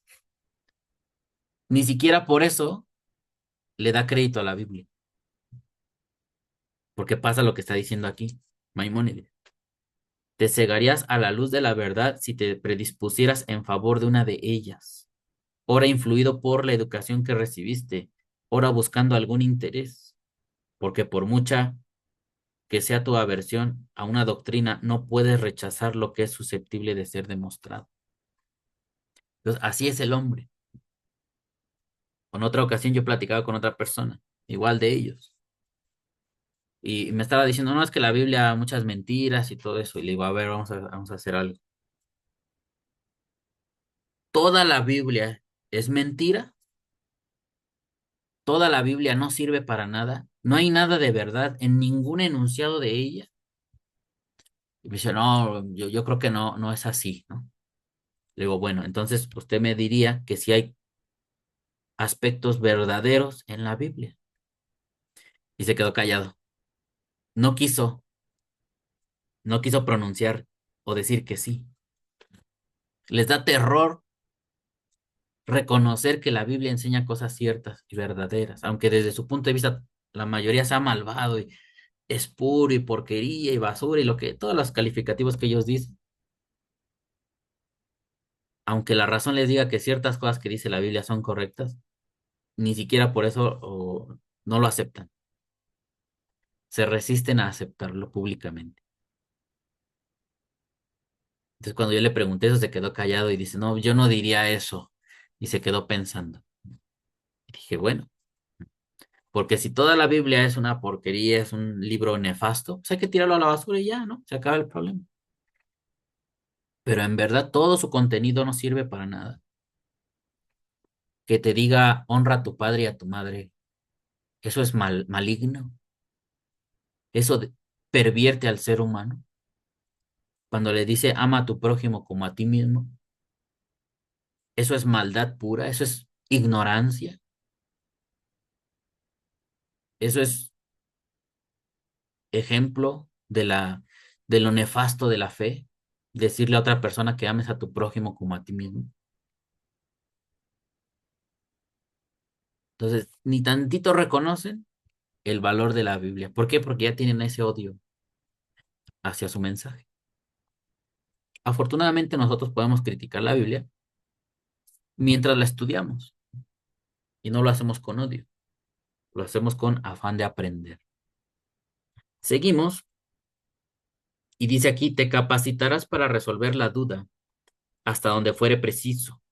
ni siquiera por eso le da crédito a la Biblia. Porque pasa lo que está diciendo aquí Maimónides. Te cegarías a la luz de la verdad si te predispusieras en favor de una de ellas. Ora influido por la educación que recibiste, ora buscando algún interés, porque por mucha que sea tu aversión a una doctrina, no puedes rechazar lo que es susceptible de ser demostrado. Entonces, así es el hombre. En otra ocasión yo platicaba con otra persona, igual de ellos, y me estaba diciendo, no, es que la Biblia muchas mentiras y todo eso, y le digo, a ver, vamos a hacer algo. ¿Toda la Biblia es mentira? ¿Toda la Biblia no sirve para nada? ¿No hay nada de verdad en ningún enunciado de ella? Y me dice, no, yo creo que no, no es así, ¿no? Le digo, bueno, entonces usted me diría que si hay aspectos verdaderos en la Biblia. Y se quedó callado. No quiso, no quiso pronunciar o decir que sí. Les da terror reconocer que la Biblia enseña cosas ciertas y verdaderas, aunque desde su punto de vista la mayoría sea malvado y es puro y porquería y basura y lo que, todos los calificativos que ellos dicen, aunque la razón les diga que ciertas cosas que dice la Biblia son correctas, ni siquiera por eso no lo aceptan, se resisten a aceptarlo públicamente. Entonces cuando yo le pregunté eso se quedó callado y dice, no, yo no diría eso, y se quedó pensando. Y dije, bueno. Porque si toda la Biblia es una porquería, es un libro nefasto, pues hay que tirarlo a la basura y ya, ¿no? Se acaba el problema. Pero en verdad todo su contenido no sirve para nada. Que te diga honra a tu padre y a tu madre, eso es maligno. Eso pervierte al ser humano. Cuando le dice ama a tu prójimo como a ti mismo, eso es maldad pura, eso es ignorancia, eso es ejemplo de lo nefasto de la fe. Decirle a otra persona que ames a tu prójimo como a ti mismo. Entonces, ni tantito reconocen el valor de la Biblia. ¿Por qué? Porque ya tienen ese odio hacia su mensaje. Afortunadamente nosotros podemos criticar la Biblia mientras la estudiamos y no lo hacemos con odio, lo hacemos con afán de aprender. Seguimos y dice aquí, te capacitarás para resolver la duda hasta donde fuere preciso,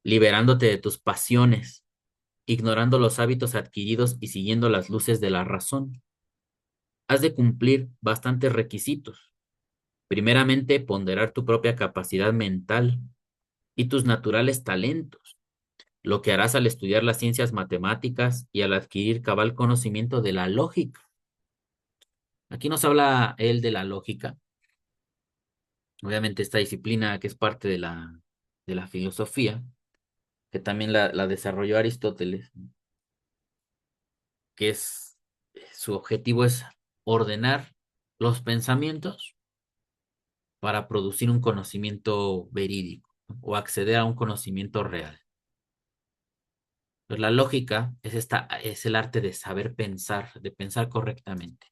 liberándote de tus pasiones, ignorando los hábitos adquiridos y siguiendo las luces de la razón. has de cumplir bastantes requisitos. Primeramente, ponderar tu propia capacidad mental y tus naturales talentos, lo que harás al estudiar las ciencias matemáticas y al adquirir cabal conocimiento de la lógica. Aquí nos habla él de la lógica. Obviamente esta disciplina que es parte de la filosofía, que también la desarrolló Aristóteles, que es, su objetivo es ordenar los pensamientos para producir un conocimiento verídico, ¿no? O acceder a un conocimiento real. Pues la lógica es el arte de saber pensar, de pensar correctamente.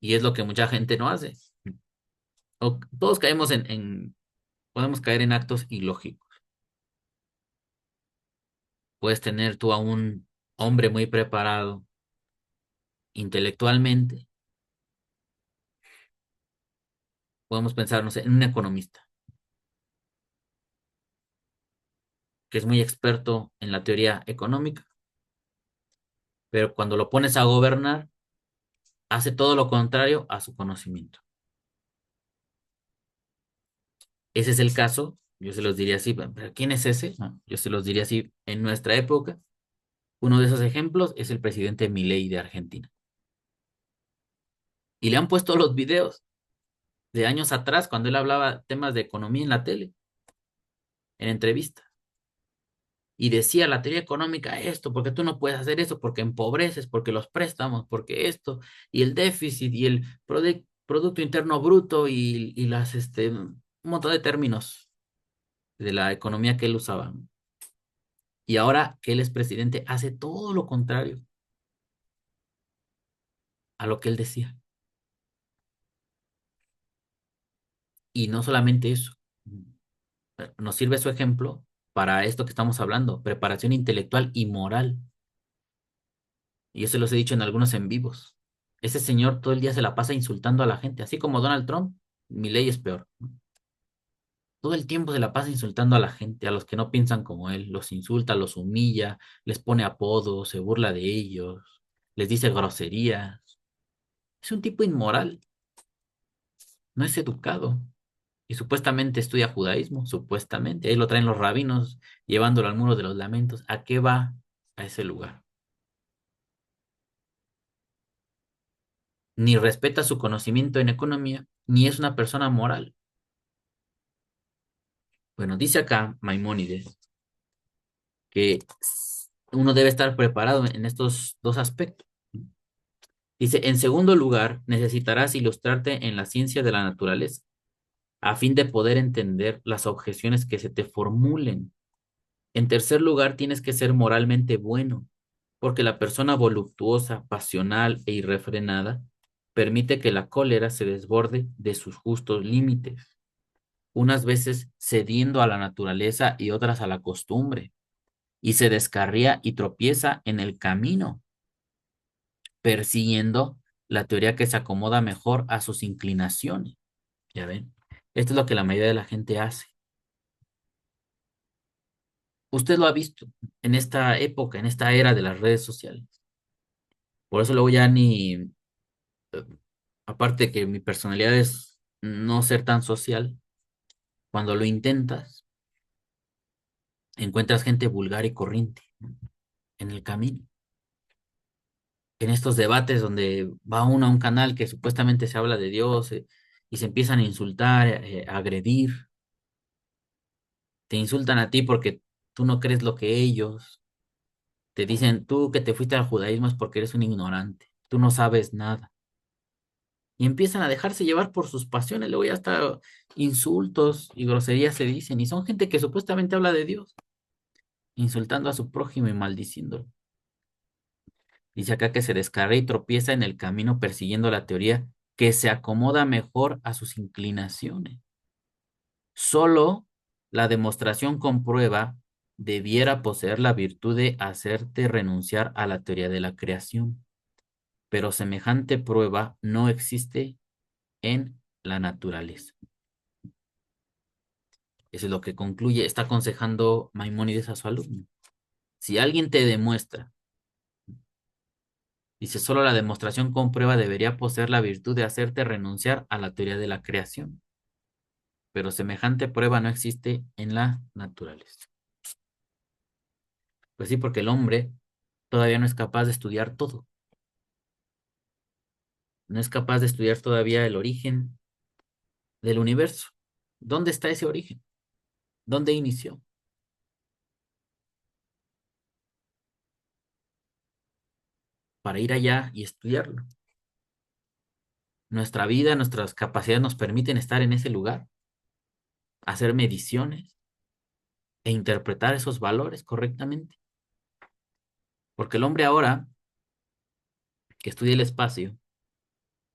Y es lo que mucha gente no hace. Todos caemos podemos caer en actos ilógicos. Puedes tener tú a un hombre muy preparado intelectualmente. Podemos pensar, no sé, en un economista que es muy experto en la teoría económica, pero cuando lo pones a gobernar, hace todo lo contrario a su conocimiento. Ese es el caso, yo se los diría así, pero ¿quién es ese? No, yo se los diría así, en nuestra época, uno de esos ejemplos es el presidente Milei de Argentina. Y le han puesto los videos de años atrás, cuando él hablaba temas de economía en la tele, en entrevista. Y decía la teoría económica esto, porque tú no puedes hacer eso, porque empobreces, porque los préstamos, porque esto, y el déficit, y el Producto Interno Bruto, y un montón de términos de la economía que él usaba. Y ahora que él es presidente, hace todo lo contrario a lo que él decía. Y no solamente eso, nos sirve su ejemplo para esto que estamos hablando, preparación intelectual y moral. Y yo se los he dicho en algunos en vivos. Ese señor todo el día se la pasa insultando a la gente, así como Donald Trump, mi ley es peor, ¿no? Todo el tiempo se la pasa insultando a la gente, a los que no piensan como él, los insulta, los humilla, les pone apodos, se burla de ellos, les dice groserías. Es un tipo inmoral, no es educado. Y supuestamente estudia judaísmo, supuestamente. Ahí lo traen los rabinos llevándolo al muro de los lamentos. ¿A qué va a ese lugar? Ni respeta su conocimiento en economía, ni es una persona moral. Bueno, dice acá Maimónides que uno debe estar preparado en estos dos aspectos. Dice, en segundo lugar, necesitarás ilustrarte en la ciencia de la naturaleza, a fin de poder entender las objeciones que se te formulen. En tercer lugar, tienes que ser moralmente bueno, porque la persona voluptuosa, pasional e irrefrenada permite que la cólera se desborde de sus justos límites, unas veces cediendo a la naturaleza y otras a la costumbre, y se descarría y tropieza en el camino, persiguiendo la teoría que se acomoda mejor a sus inclinaciones. Ya ven, esto es lo que la mayoría de la gente hace. Usted lo ha visto en esta época, en esta era de las redes sociales. Por eso luego ya ni, aparte de que mi personalidad es no ser tan social, cuando lo intentas, encuentras gente vulgar y corriente, ¿no? En el camino. En estos debates donde va uno a un canal que supuestamente se habla de Dios, y se empiezan a insultar, a agredir, te insultan a ti porque tú no crees lo que ellos, te dicen tú que te fuiste al judaísmo es porque eres un ignorante, tú no sabes nada. Y empiezan a dejarse llevar por sus pasiones, luego ya hasta insultos y groserías se dicen, y son gente que supuestamente habla de Dios, insultando a su prójimo y maldiciéndolo. Dice acá que se descarría y tropieza en el camino persiguiendo la teoría que se acomoda mejor a sus inclinaciones. Solo la demostración con prueba debiera poseer la virtud de hacerte renunciar a la teoría de la creación, pero semejante prueba no existe en la naturaleza. Eso es lo que concluye, está aconsejando Maimónides a su alumno. Si alguien te demuestra Dice, solo la demostración con prueba debería poseer la virtud de hacerte renunciar a la teoría de la creación, pero semejante prueba no existe en la naturaleza. Pues sí, porque el hombre todavía no es capaz de estudiar todo. No es capaz de estudiar todavía el origen del universo. ¿Dónde está ese origen? ¿Dónde inició? Para ir allá y estudiarlo. Nuestra vida, nuestras capacidades nos permiten estar en ese lugar, hacer mediciones e interpretar esos valores correctamente. Porque el hombre ahora, que estudia el espacio,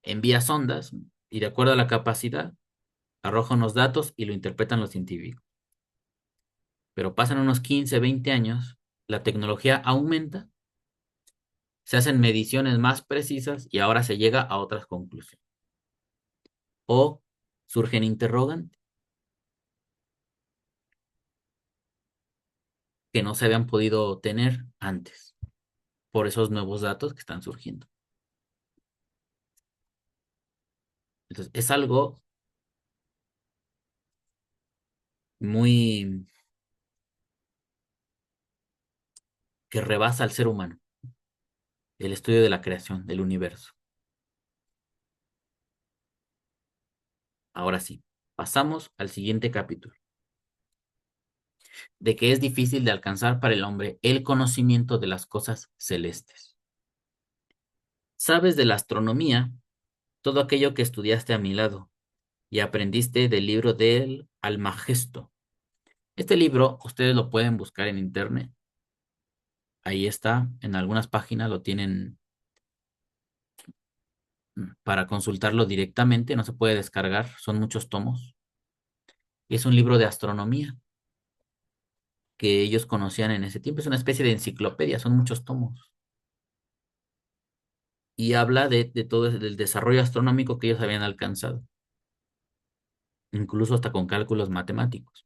envía sondas y de acuerdo a la capacidad, arroja unos datos y lo interpretan los científicos. Pero pasan unos 15, 20 años, la tecnología aumenta, se hacen mediciones más precisas y ahora se llega a otras conclusiones. O surgen interrogantes que no se habían podido tener antes por esos nuevos datos que están surgiendo. Entonces, es algo muy que rebasa al ser humano, el estudio de la creación, del universo. Ahora sí, pasamos al siguiente capítulo, de que es difícil de alcanzar para el hombre el conocimiento de las cosas celestes. Sabes de la astronomía todo aquello que estudiaste a mi lado y aprendiste del libro del Almagesto. Este libro ustedes lo pueden buscar en internet. Ahí está, en algunas páginas lo tienen para consultarlo directamente, no se puede descargar, son muchos tomos. Y es un libro de astronomía que ellos conocían en ese tiempo. Es una especie de enciclopedia, son muchos tomos. Y habla de todo el desarrollo astronómico que ellos habían alcanzado, incluso hasta con cálculos matemáticos.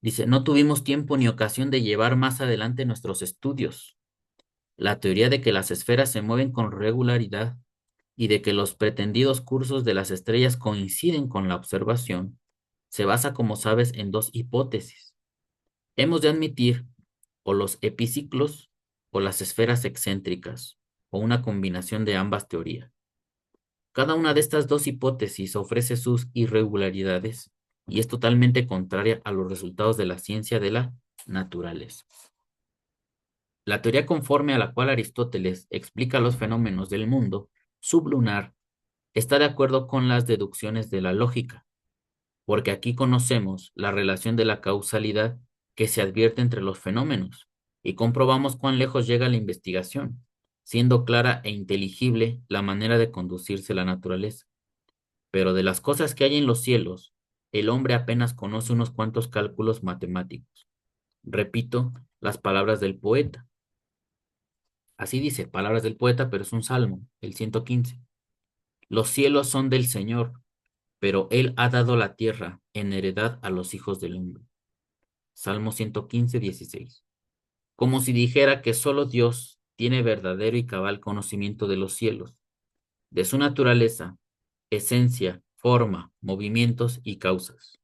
Dice, no tuvimos tiempo ni ocasión de llevar más adelante nuestros estudios. La teoría de que las esferas se mueven con regularidad y de que los pretendidos cursos de las estrellas coinciden con la observación se basa, como sabes, en dos hipótesis. Hemos de admitir o los epiciclos o las esferas excéntricas, o una combinación de ambas teorías. Cada una de estas dos hipótesis ofrece sus irregularidades y es totalmente contraria a los resultados de la ciencia de la naturaleza. La teoría conforme a la cual Aristóteles explica los fenómenos del mundo sublunar está de acuerdo con las deducciones de la lógica, porque aquí conocemos la relación de la causalidad que se advierte entre los fenómenos y comprobamos cuán lejos llega la investigación, siendo clara e inteligible la manera de conducirse la naturaleza. Pero de las cosas que hay en los cielos, el hombre apenas conoce unos cuantos cálculos matemáticos. Repito las palabras del poeta. Así dice, palabras del poeta, pero es un salmo, el 115. Los cielos son del Señor, pero Él ha dado la tierra en heredad a los hijos del hombre. Salmo 115, 16. Como si dijera que solo Dios tiene verdadero y cabal conocimiento de los cielos, de su naturaleza, esencia, forma, movimientos y causas.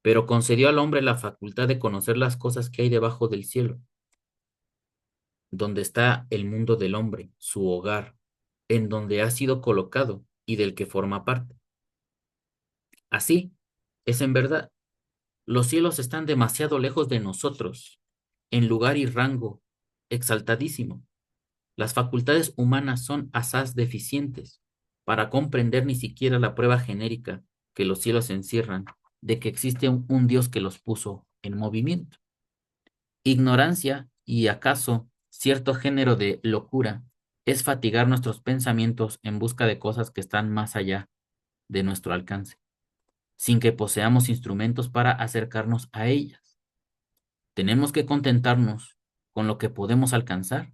Pero concedió al hombre la facultad de conocer las cosas que hay debajo del cielo, donde está el mundo del hombre, su hogar, en donde ha sido colocado y del que forma parte. Así es en verdad. Los cielos están demasiado lejos de nosotros, en lugar y rango exaltadísimo. Las facultades humanas son asaz deficientes para comprender ni siquiera la prueba genérica que los cielos encierran de que existe un Dios que los puso en movimiento. Ignorancia y acaso cierto género de locura es fatigar nuestros pensamientos en busca de cosas que están más allá de nuestro alcance, sin que poseamos instrumentos para acercarnos a ellas. Tenemos que contentarnos con lo que podemos alcanzar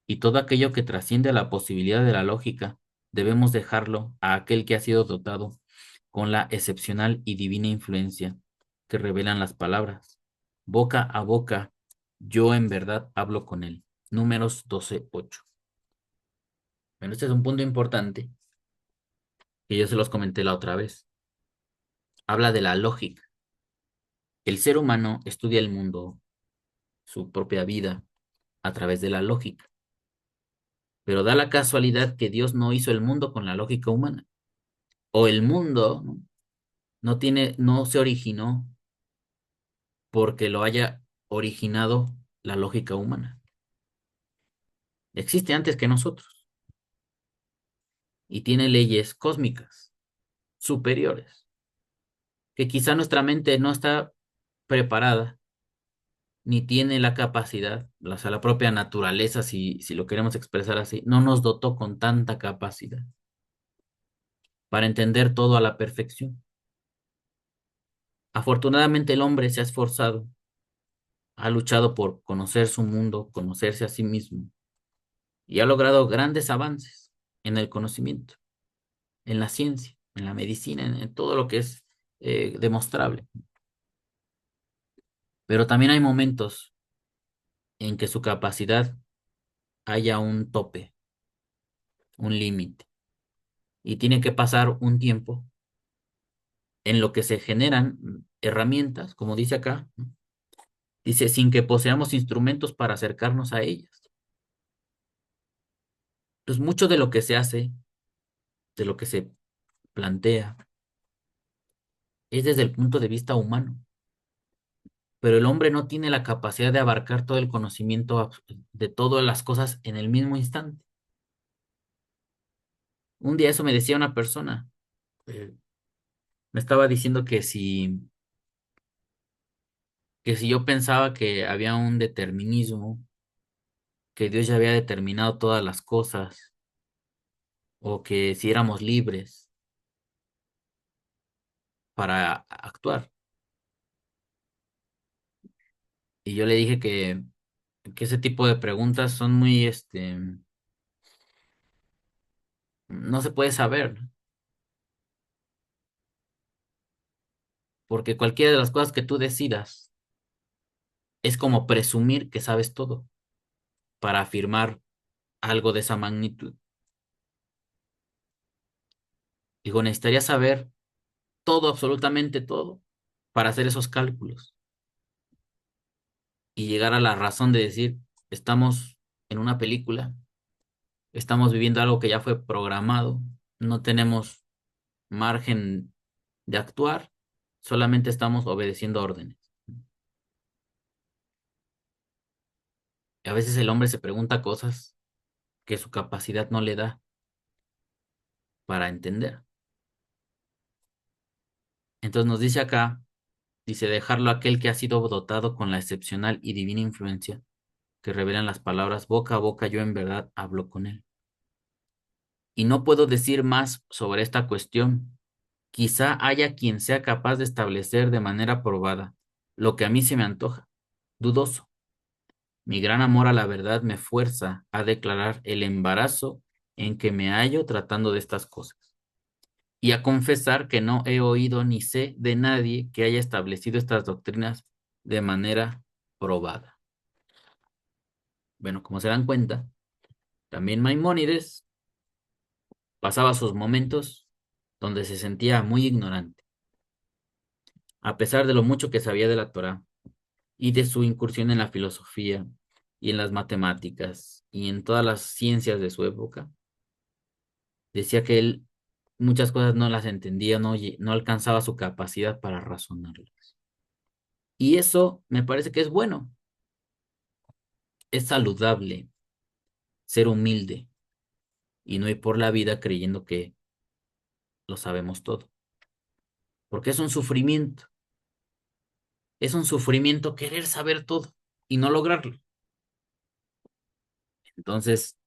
y todo aquello que trasciende a la posibilidad de la lógica debemos dejarlo a aquel que ha sido dotado con la excepcional y divina influencia que revelan las palabras. Boca a boca, yo en verdad hablo con él. Números 12:8. Bueno, este es un punto importante que yo se los comenté la otra vez. Habla de la lógica. El ser humano estudia el mundo, su propia vida, a través de la lógica. Pero da la casualidad que Dios no hizo el mundo con la lógica humana. O el mundo, ¿no? No se originó porque lo haya originado la lógica humana. Existe antes que nosotros y tiene leyes cósmicas superiores que quizá nuestra mente no está preparada ni tiene la capacidad, o sea, la propia naturaleza, si lo queremos expresar así, no nos dotó con tanta capacidad para entender todo a la perfección. Afortunadamente el hombre se ha esforzado, ha luchado por conocer su mundo, conocerse a sí mismo y ha logrado grandes avances en el conocimiento, en la ciencia, en la medicina, en todo lo que es demostrable. Pero también hay momentos en que su capacidad haya un tope, un límite, y tiene que pasar un tiempo en lo que se generan herramientas, como dice acá, ¿no? Dice, sin que poseamos instrumentos para acercarnos a ellas. Entonces, mucho de lo que se hace, de lo que se plantea, es desde el punto de vista humano, pero el hombre no tiene la capacidad de abarcar todo el conocimiento de todas las cosas en el mismo instante. Un día eso me decía una persona, eh, me estaba diciendo que si yo pensaba que había un determinismo, que Dios ya había determinado todas las cosas, o que si éramos libres para actuar. Y yo le dije que ese tipo de preguntas son muy, no se puede saber, ¿no? Porque cualquiera de las cosas que tú decidas es como presumir que sabes todo para afirmar algo de esa magnitud. Digo, necesitaría saber todo, absolutamente todo, para hacer esos cálculos y llegar a la razón de decir, estamos en una película, estamos viviendo algo que ya fue programado, no tenemos margen de actuar, solamente estamos obedeciendo órdenes. Y a veces el hombre se pregunta cosas que su capacidad no le da para entender. Entonces nos dice acá, dice, dejarlo a aquel que ha sido dotado con la excepcional y divina influencia que revelan las palabras, boca a boca yo en verdad hablo con él. Y no puedo decir más sobre esta cuestión. Quizá haya quien sea capaz de establecer de manera probada lo que a mí se me antoja, dudoso. Mi gran amor a la verdad me fuerza a declarar el embarazo en que me hallo tratando de estas cosas y a confesar que no he oído ni sé de nadie que haya establecido estas doctrinas de manera probada. Bueno, como se dan cuenta, también Maimónides pasaba sus momentos donde se sentía muy ignorante, a pesar de lo mucho que sabía de la Torá y de su incursión en la filosofía y en las matemáticas y en todas las ciencias de su época. Decía que él muchas cosas no las entendía, no alcanzaba su capacidad para razonarlas. Y eso me parece que es bueno, es saludable ser humilde y no ir por la vida creyendo que lo sabemos todo, porque es un sufrimiento querer saber todo y no lograrlo. Entonces,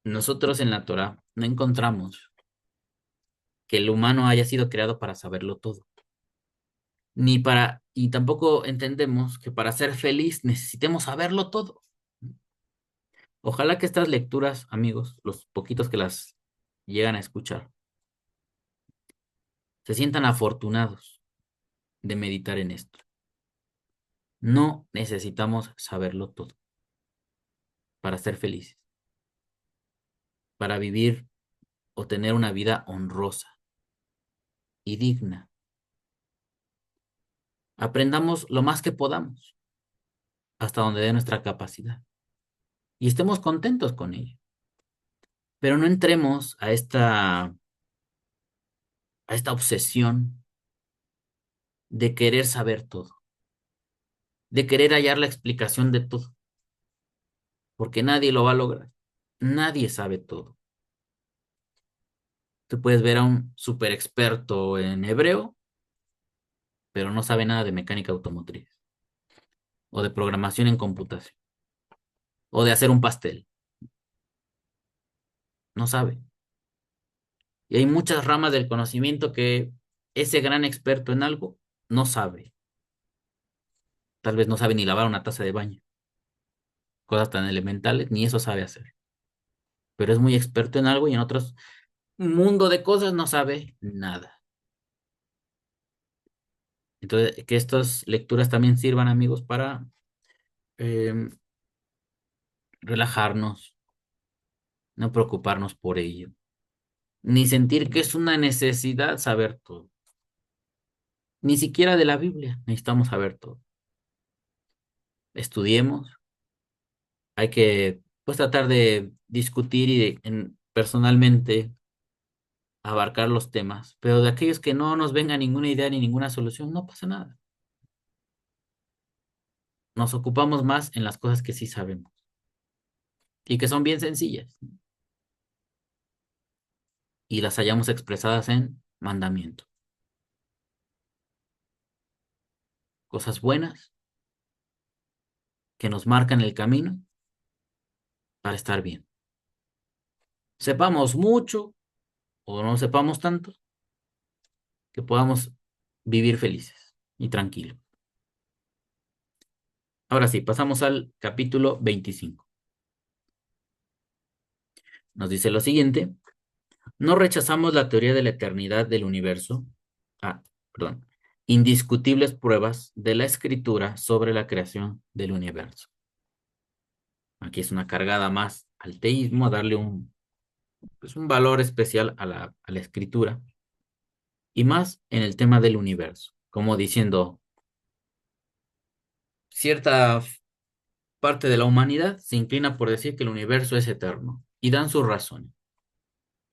nosotros en la Torah no encontramos que el humano haya sido creado para saberlo todo, y tampoco entendemos que para ser feliz necesitemos saberlo todo. Ojalá que estas lecturas, amigos, los poquitos que las llegan a escuchar, se sientan afortunados de meditar en esto. No necesitamos saberlo todo para ser felices. para vivir o tener una vida honrosa y digna. Aprendamos lo más que podamos, hasta donde dé nuestra capacidad, y estemos contentos con ello. Pero no entremos a esta obsesión de querer saber todo, de querer hallar la explicación de todo, porque nadie lo va a lograr. Nadie sabe todo. Tú puedes ver a un super experto en hebreo, pero no sabe nada de mecánica automotriz, o de programación en computación, o de hacer un pastel. No sabe. Y hay muchas ramas del conocimiento que ese gran experto en algo no sabe. Tal vez no sabe ni lavar una taza de baño, cosas tan elementales, ni eso sabe hacer. Pero es muy experto en algo y en otros mundo de cosas no sabe nada. Entonces, que estas lecturas también sirvan, amigos, para eh, relajarnos, no preocuparnos por ello, ni sentir que es una necesidad saber todo. Ni siquiera de la Biblia necesitamos saber todo. Estudiemos, hay que pues tratar de discutir y personalmente abarcar los temas, pero de aquellos que no nos venga ninguna idea ni ninguna solución, no pasa nada. Nos ocupamos más en las cosas que sí sabemos y que son bien sencillas y las hayamos expresadas en mandamiento. Cosas buenas que nos marcan el camino para estar bien. Sepamos mucho o no sepamos tanto, que podamos vivir felices y tranquilos. Ahora sí, pasamos al capítulo 25. Nos dice lo siguiente: no rechazamos la teoría de la eternidad del universo. Ah, perdón. Indiscutibles pruebas de la escritura sobre la creación del universo. Aquí es una cargada más al teísmo, a darle pues un valor especial a la escritura, y más en el tema del universo, como diciendo, cierta parte de la humanidad se inclina por decir que el universo es eterno, y dan sus razones.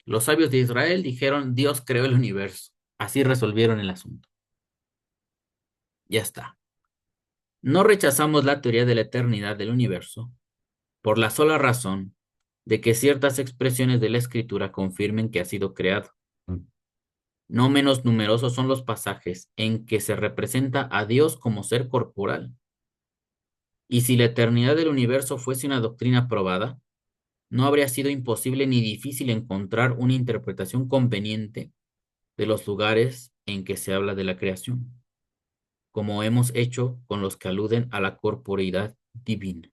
Los sabios de Israel dijeron, Dios creó el universo. Así resolvieron el asunto. Ya está. No rechazamos la teoría de la eternidad del universo por la sola razón de que ciertas expresiones de la escritura confirmen que ha sido creado. No menos numerosos son los pasajes en que se representa a Dios como ser corporal. Y si la eternidad del universo fuese una doctrina probada, no habría sido imposible ni difícil encontrar una interpretación conveniente de los lugares en que se habla de la creación, como hemos hecho con los que aluden a la corporeidad divina.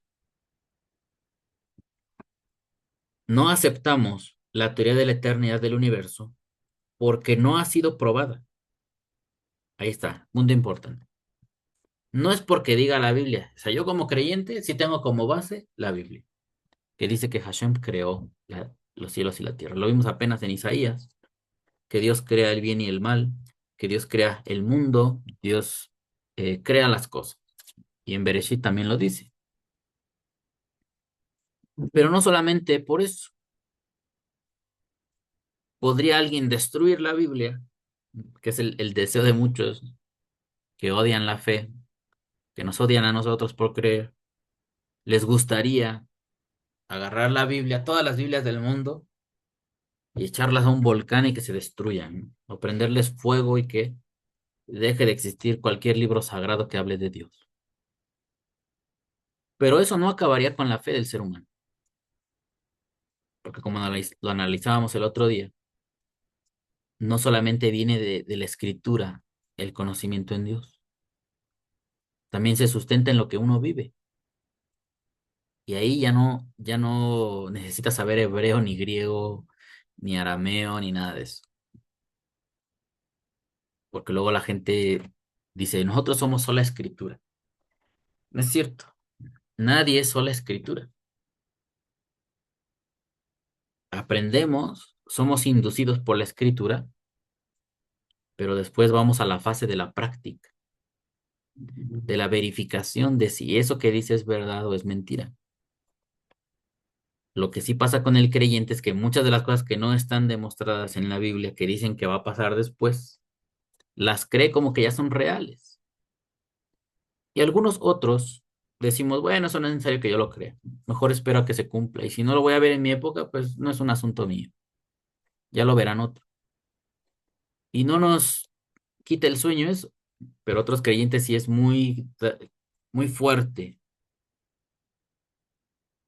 No aceptamos la teoría de la eternidad del universo porque no ha sido probada. Ahí está, punto importante. No es porque diga la Biblia. O sea, yo como creyente sí tengo como base la Biblia, que dice que Hashem creó los cielos y la tierra. Lo vimos apenas en Isaías, que Dios crea el bien y el mal, que Dios crea el mundo, Dios crea las cosas. Y en Bereshit también lo dice. Pero no solamente por eso. ¿Podría alguien destruir la Biblia? Que es el deseo de muchos que odian la fe, que nos odian a nosotros por creer. Les gustaría agarrar la Biblia, todas las Biblias del mundo, y echarlas a un volcán y que se destruyan, ¿no? O prenderles fuego y que deje de existir cualquier libro sagrado que hable de Dios. Pero eso no acabaría con la fe del ser humano, porque como lo analizábamos el otro día, no solamente viene de la escritura el conocimiento en Dios, también se sustenta en lo que uno vive. Y ahí ya no necesitas saber hebreo, ni griego, ni arameo, ni nada de eso. Porque luego la gente dice, nosotros somos sola escritura. No es cierto. Nadie es sola escritura. aprendemos, somos inducidos por la escritura, pero después vamos a la fase de la práctica, de la verificación de si eso que dice es verdad o es mentira. Lo que sí pasa con el creyente es que muchas de las cosas que no están demostradas en la Biblia, que dicen que va a pasar después, las cree como que ya son reales. Y algunos otros decimos, bueno, eso no es necesario que yo lo crea. Mejor espero a que se cumpla. Y si no lo voy a ver en mi época, pues no es un asunto mío. Ya lo verán otros. Y no nos quita el sueño eso, pero otros creyentes sí es muy fuerte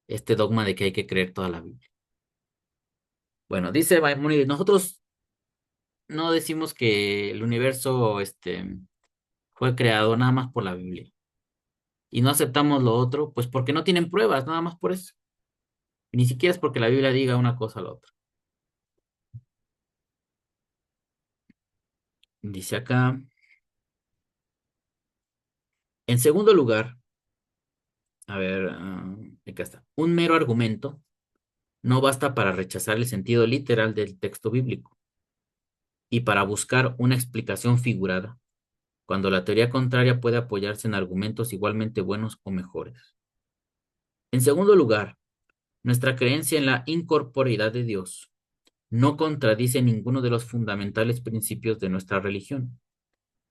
este dogma de que hay que creer toda la Biblia. Bueno, dice Maimónides, nosotros no decimos que el universo fue creado nada más por la Biblia. Y no aceptamos lo otro, pues porque no tienen pruebas, nada más por eso. Y ni siquiera es porque la Biblia diga una cosa o la otra. Dice acá, en segundo lugar, a ver, acá está. Un mero argumento no basta para rechazar el sentido literal del texto bíblico y para buscar una explicación figurada, cuando la teoría contraria puede apoyarse en argumentos igualmente buenos o mejores. En segundo lugar, nuestra creencia en la incorporeidad de Dios no contradice ninguno de los fundamentales principios de nuestra religión,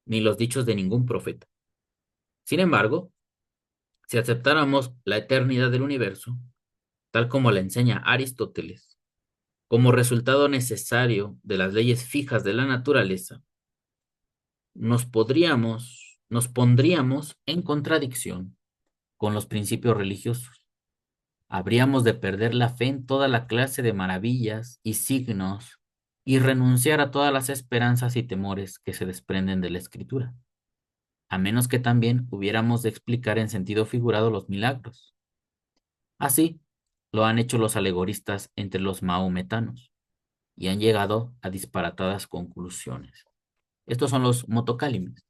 ni los dichos de ningún profeta. Sin embargo, si aceptáramos la eternidad del universo, tal como la enseña Aristóteles, como resultado necesario de las leyes fijas de la naturaleza, nos pondríamos en contradicción con los principios religiosos. Habríamos de perder la fe en toda la clase de maravillas y signos y renunciar a todas las esperanzas y temores que se desprenden de la Escritura, a menos que también hubiéramos de explicar en sentido figurado los milagros. Así lo han hecho los alegoristas entre los mahometanos y han llegado a disparatadas conclusiones. Estos son los motocálimes,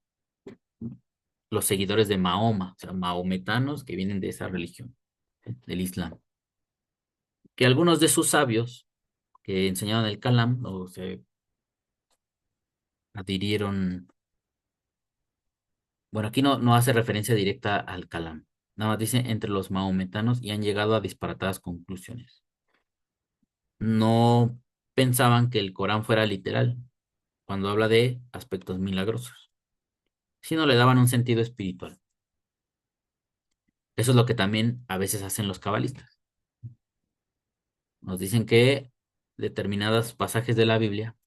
los seguidores de Mahoma, o sea, mahometanos que vienen de esa religión, del Islam. Que algunos de sus sabios que enseñaban el Kalam o se adhirieron, bueno, aquí no hace referencia directa al Kalam, nada más dice entre los mahometanos y han llegado a disparatadas conclusiones. No pensaban que el Corán fuera literal cuando habla de aspectos milagrosos, sino le daban un sentido espiritual. Eso es lo que también a veces hacen los cabalistas. Nos dicen que determinados pasajes de la Biblia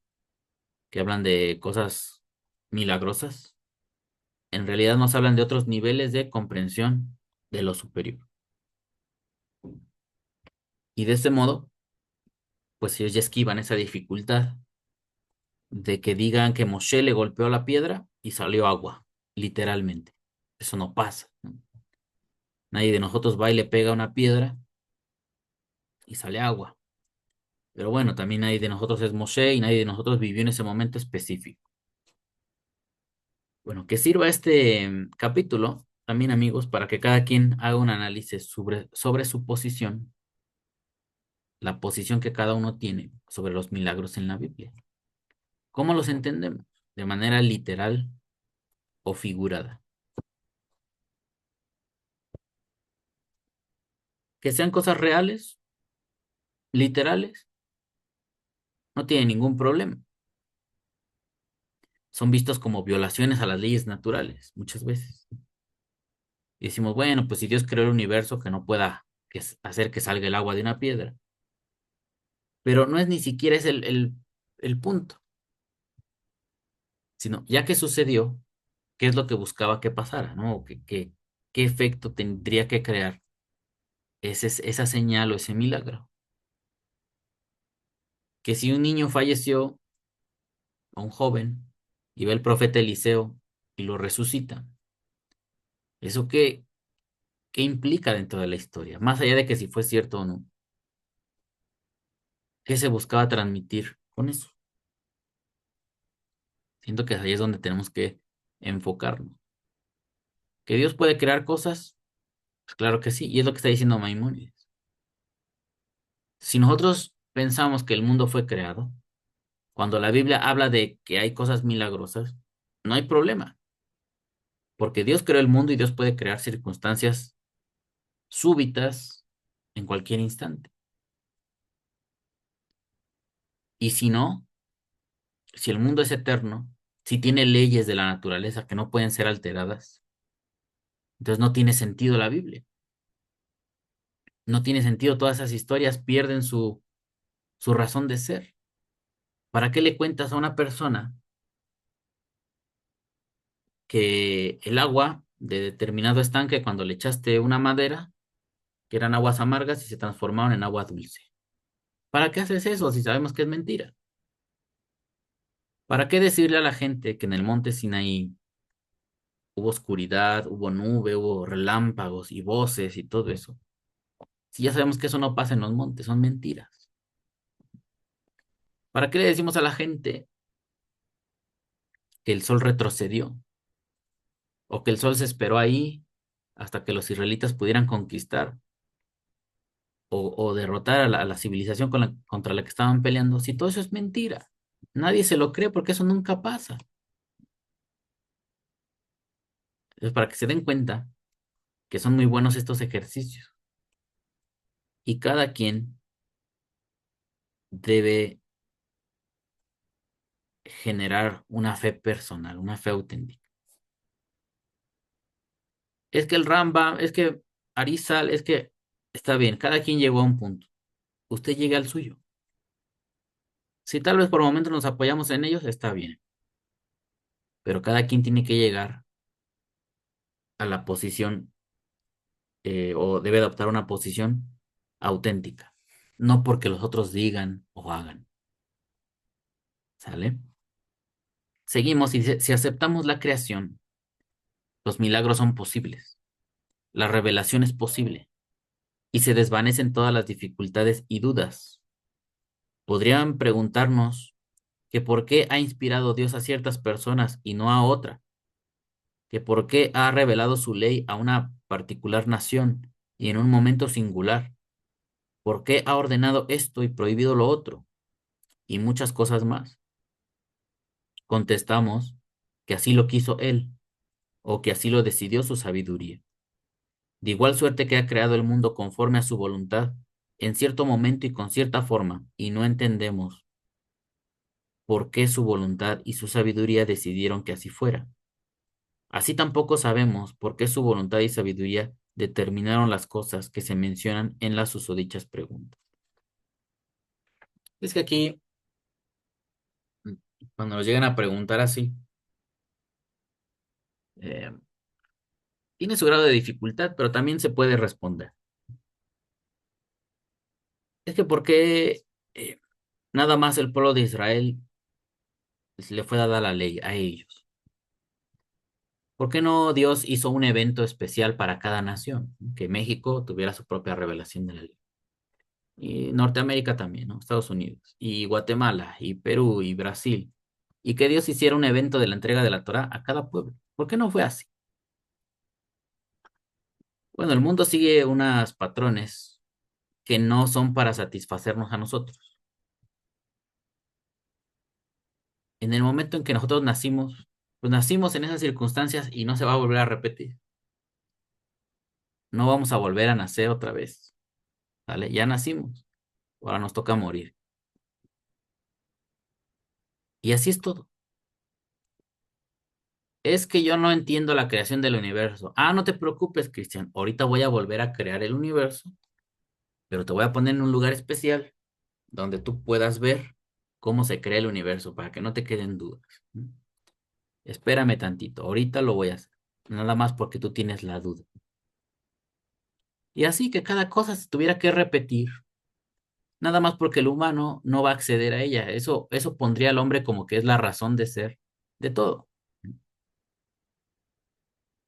que hablan de cosas milagrosas, en realidad nos hablan de otros niveles de comprensión de lo superior. Y de este modo, pues ellos ya esquivan esa dificultad de que digan que Moshe le golpeó la piedra y salió agua, literalmente. Eso no pasa, ¿no? Nadie de nosotros va y le pega una piedra y sale agua. Pero bueno, también nadie de nosotros es Moshe y nadie de nosotros vivió en ese momento específico. Bueno, que sirva este capítulo también, amigos, para que cada quien haga un análisis sobre su posición, la posición que cada uno tiene sobre los milagros en la Biblia. ¿Cómo los entendemos? ¿De manera literal o figurada? Que sean cosas reales, literales, no tiene ningún problema. Son vistos como violaciones a las leyes naturales, muchas veces. Y decimos, bueno, pues si Dios creó el universo, que no pueda hacer que salga el agua de una piedra. Pero no es ni siquiera es el punto, sino ya que sucedió, ¿qué es lo que buscaba que pasara, ¿no? ¿Qué efecto tendría que crear esa señal o ese milagro? Que si un niño falleció, o un joven, y ve el profeta Eliseo y lo resucita, ¿eso qué implica dentro de la historia? Más allá de que si fue cierto o no, ¿qué se buscaba transmitir con eso? Siento que ahí es donde tenemos que enfocarnos. ¿Que Dios puede crear cosas? Pues claro que sí, y es lo que está diciendo Maimónides. Si nosotros pensamos que el mundo fue creado, cuando la Biblia habla de que hay cosas milagrosas, no hay problema, porque Dios creó el mundo y Dios puede crear circunstancias súbitas en cualquier instante. Y si no, si el mundo es eterno, si tiene leyes de la naturaleza que no pueden ser alteradas, entonces no tiene sentido la Biblia. No tiene sentido, todas esas historias pierden su razón de ser. ¿Para qué le cuentas a una persona que el agua de determinado estanque, cuando le echaste una madera, que eran aguas amargas y se transformaron en agua dulce? ¿Para qué haces eso si sabemos que es mentira? ¿Para qué decirle a la gente que en el monte Sinaí hubo oscuridad, hubo nube, hubo relámpagos y voces y todo eso? Si ya sabemos que eso no pasa en los montes, son mentiras. ¿Para qué le decimos a la gente que el sol retrocedió o que el sol se esperó ahí hasta que los israelitas pudieran conquistar o derrotar a la civilización contra la que estaban peleando? Si todo eso es mentira, nadie se lo cree porque eso nunca pasa. Es para que se den cuenta que son muy buenos estos ejercicios y cada quien debe generar una fe personal, una fe auténtica. Es que el Rambam, es que Arizal, es que está bien, cada quien llegó a un punto. Usted llega al suyo. Si tal vez por momentos nos apoyamos en ellos, está bien, pero cada quien tiene que llegar a la posición o debe adoptar una posición auténtica, no porque los otros digan o hagan. ¿Sale? Seguimos y si aceptamos la creación, los milagros son posibles, la revelación es posible y se desvanecen todas las dificultades y dudas. Podrían preguntarnos que por qué ha inspirado Dios a ciertas personas y no a otra, que por qué ha revelado su ley a una particular nación y en un momento singular, por qué ha ordenado esto y prohibido lo otro, y muchas cosas más. Contestamos que así lo quiso Él, o que así lo decidió su sabiduría. De igual suerte que ha creado el mundo conforme a su voluntad, en cierto momento y con cierta forma, y no entendemos por qué su voluntad y su sabiduría decidieron que así fuera. Así tampoco sabemos por qué su voluntad y sabiduría determinaron las cosas que se mencionan en las susodichas preguntas. Es que aquí, cuando nos llegan a preguntar así, eh, tiene su grado de dificultad, pero también se puede responder. Es que ¿por qué nada más el pueblo de Israel le fue dada la ley a ellos? ¿Por qué no Dios hizo un evento especial para cada nación? Que México tuviera su propia revelación de la ley. Y Norteamérica también, ¿no? Estados Unidos, y Guatemala, y Perú, y Brasil. Y que Dios hiciera un evento de la entrega de la Torá a cada pueblo. ¿Por qué no fue así? Bueno, el mundo sigue unos patrones que no son para satisfacernos a nosotros. En el momento en que nosotros nacimos, pues nacimos en esas circunstancias y no se va a volver a repetir. No vamos a volver a nacer otra vez, ¿vale? Ya nacimos, ahora nos toca morir. Y así es todo. Es que yo no entiendo la creación del universo. Ah, no te preocupes, Cristian. Ahorita voy a volver a crear el universo, pero te voy a poner en un lugar especial donde tú puedas ver cómo se crea el universo para que no te queden dudas. ¿Mm? Espérame tantito. Ahorita lo voy a hacer. Nada más porque tú tienes la duda. Y así que cada cosa se tuviera que repetir, nada más porque el humano no va a acceder a ella. Eso pondría al hombre como que es la razón de ser de todo.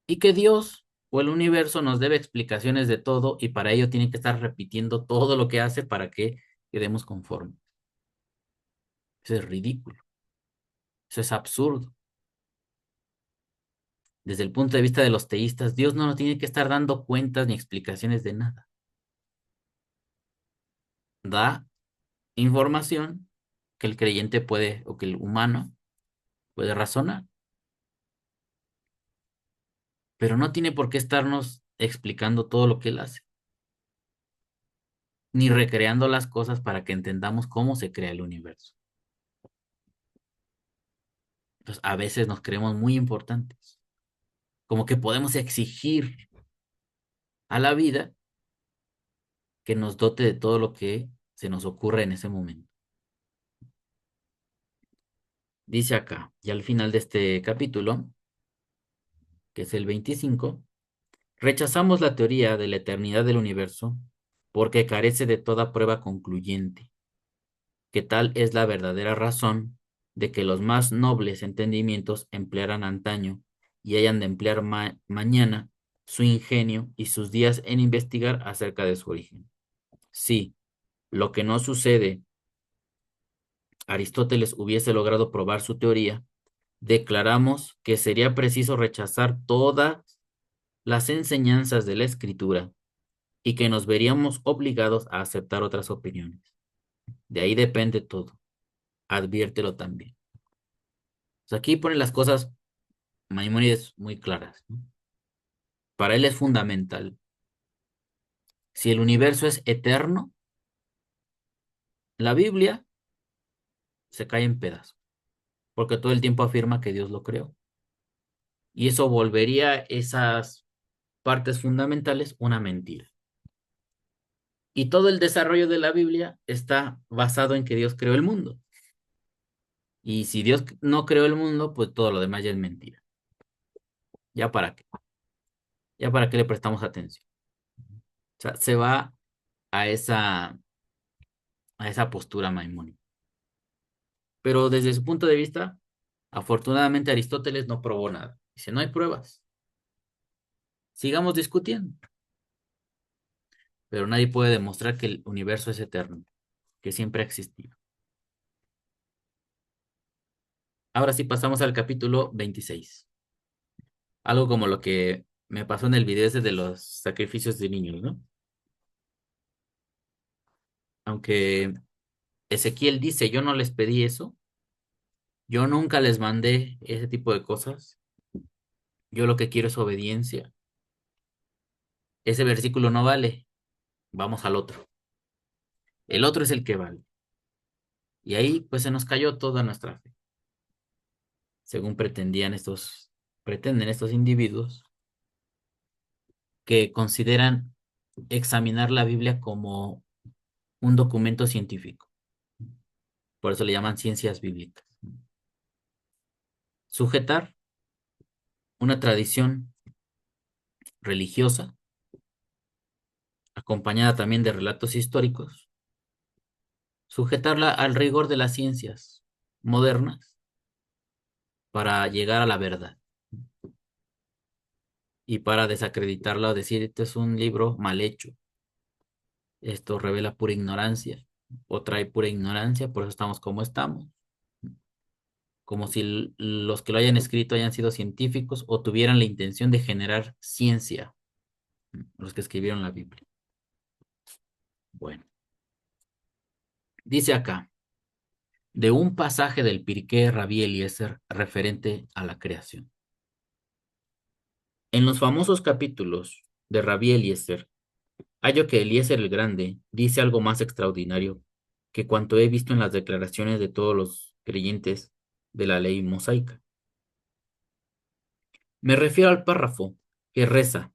Y que Dios o el universo nos debe explicaciones de todo y para ello tiene que estar repitiendo todo lo que hace para que quedemos conformes. Eso es ridículo, eso es absurdo. Desde el punto de vista de los teístas, Dios no nos tiene que estar dando cuentas ni explicaciones de nada. Da información que el creyente puede, o que el humano puede razonar, pero no tiene por qué estarnos explicando todo lo que él hace, ni recreando las cosas para que entendamos cómo se crea el universo. Entonces, a veces nos creemos muy importantes, como que podemos exigir a la vida que nos dote de todo lo que se nos ocurre en ese momento. Dice acá, y al final de este capítulo, que es el 25, rechazamos la teoría de la eternidad del universo porque carece de toda prueba concluyente, que tal es la verdadera razón de que los más nobles entendimientos emplearan antaño y hayan de emplear mañana su ingenio y sus días en investigar acerca de su origen. Sí, lo que no sucede, Aristóteles hubiese logrado probar su teoría, declaramos que sería preciso rechazar todas las enseñanzas de la escritura y que nos veríamos obligados a aceptar otras opiniones. De ahí depende todo. Adviértelo también. O sea, aquí pone las cosas Maimónides muy claras, ¿no? Para él es fundamental. Si el universo es eterno, la Biblia se cae en pedazos, porque todo el tiempo afirma que Dios lo creó. Y eso volvería esas partes fundamentales una mentira. Y todo el desarrollo de la Biblia está basado en que Dios creó el mundo. Y si Dios no creó el mundo, pues todo lo demás ya es mentira. ¿Ya para qué? ¿Ya para qué le prestamos atención? O sea, se va a esa postura maimónica. Pero desde su punto de vista, afortunadamente Aristóteles no probó nada. Dice, no hay pruebas. Sigamos discutiendo. Pero nadie puede demostrar que el universo es eterno, que siempre ha existido. Ahora sí pasamos al capítulo 26. Algo como lo que me pasó en el video ese de los sacrificios de niños, ¿no? Aunque Ezequiel dice, yo no les pedí eso, yo nunca les mandé ese tipo de cosas, yo lo que quiero es obediencia. Ese versículo no vale, vamos al otro. El otro es el que vale. Y ahí pues se nos cayó toda nuestra fe, según pretenden estos individuos que consideran examinar la Biblia como un documento científico. Por eso le llaman ciencias bíblicas. Sujetar una tradición religiosa, acompañada también de relatos históricos, sujetarla al rigor de las ciencias modernas para llegar a la verdad y para desacreditarla o decir, este es un libro mal hecho, esto revela pura ignorancia o trae pura ignorancia, por eso estamos como estamos, como si los que lo hayan escrito hayan sido científicos o tuvieran la intención de generar ciencia, los que escribieron la Biblia. Bueno, dice acá, de un pasaje del Pirkei Rabí Eliezer referente a la creación. En los famosos capítulos de Rabí Eliezer, hallo que Eliezer el Grande dice algo más extraordinario que cuanto he visto en las declaraciones de todos los creyentes de la ley mosaica. Me refiero al párrafo que reza,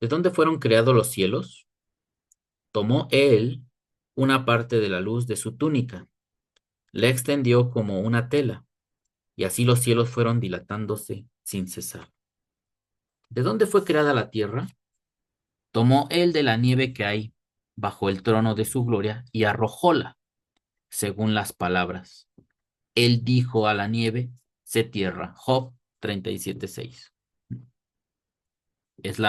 ¿de dónde fueron creados los cielos? Tomó él una parte de la luz de su túnica, la extendió como una tela, y así los cielos fueron dilatándose sin cesar. ¿De dónde fue creada la tierra? Tomó él de la nieve que hay bajo el trono de su gloria y arrojóla, según las palabras. Él dijo a la nieve, sé tierra. Job 37:6. Es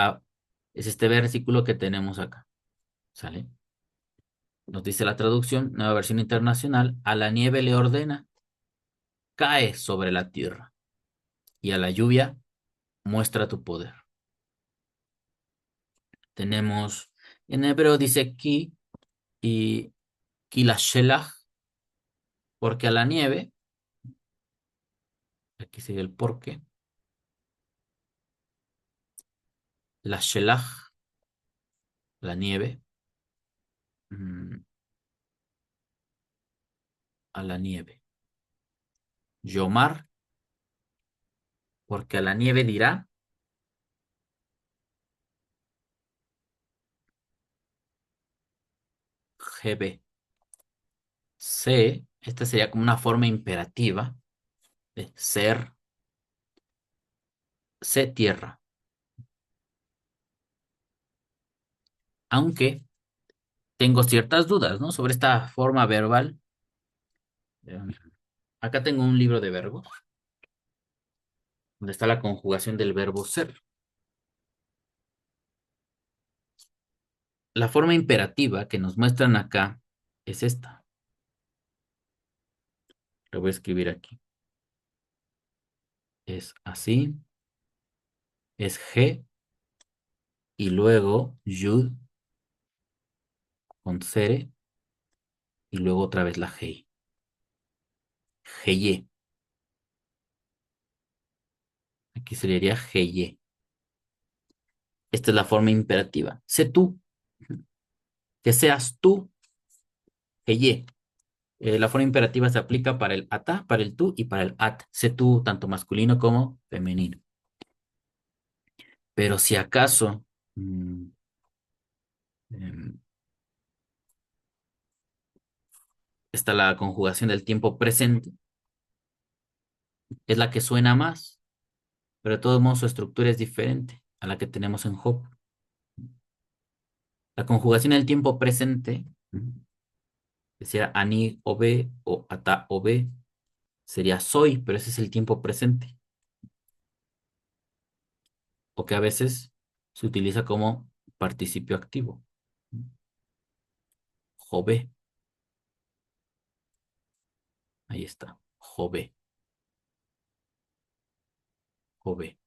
es este versículo que tenemos acá. ¿Sale? Nos dice la traducción, nueva versión internacional, a la nieve le ordena, cae sobre la tierra, y a la lluvia muestra tu poder. Tenemos, en hebreo dice ki, y Ki la shelach, porque a la nieve, aquí sigue el porqué, la shelach, la nieve, mm, a la nieve. Yomar, porque a la nieve dirá, GB. C, esta sería como una forma imperativa de ser, sé tierra. Aunque tengo ciertas dudas, ¿no? Sobre esta forma verbal. Acá tengo un libro de verbos, donde está la conjugación del verbo ser. La forma imperativa que nos muestran acá es esta. Lo voy a escribir aquí. Es así, es G, y luego Yud con Cere, y luego otra vez la G. Geye. Aquí sería Geye. Esta es la forma imperativa. Sé tú, que seas tú, Geye. La forma imperativa se aplica para el ata, para el tú y para el at. Sé tú, tanto masculino como femenino. Pero si acaso em, está la conjugación del tiempo presente, es la que suena más, pero de todos modos su estructura es diferente a la que tenemos en Job. La conjugación del tiempo presente, decía ani o be o ata o be, sería soy, pero ese es el tiempo presente, o que a veces se utiliza como participio activo. Jove, ahí está, jove, jove.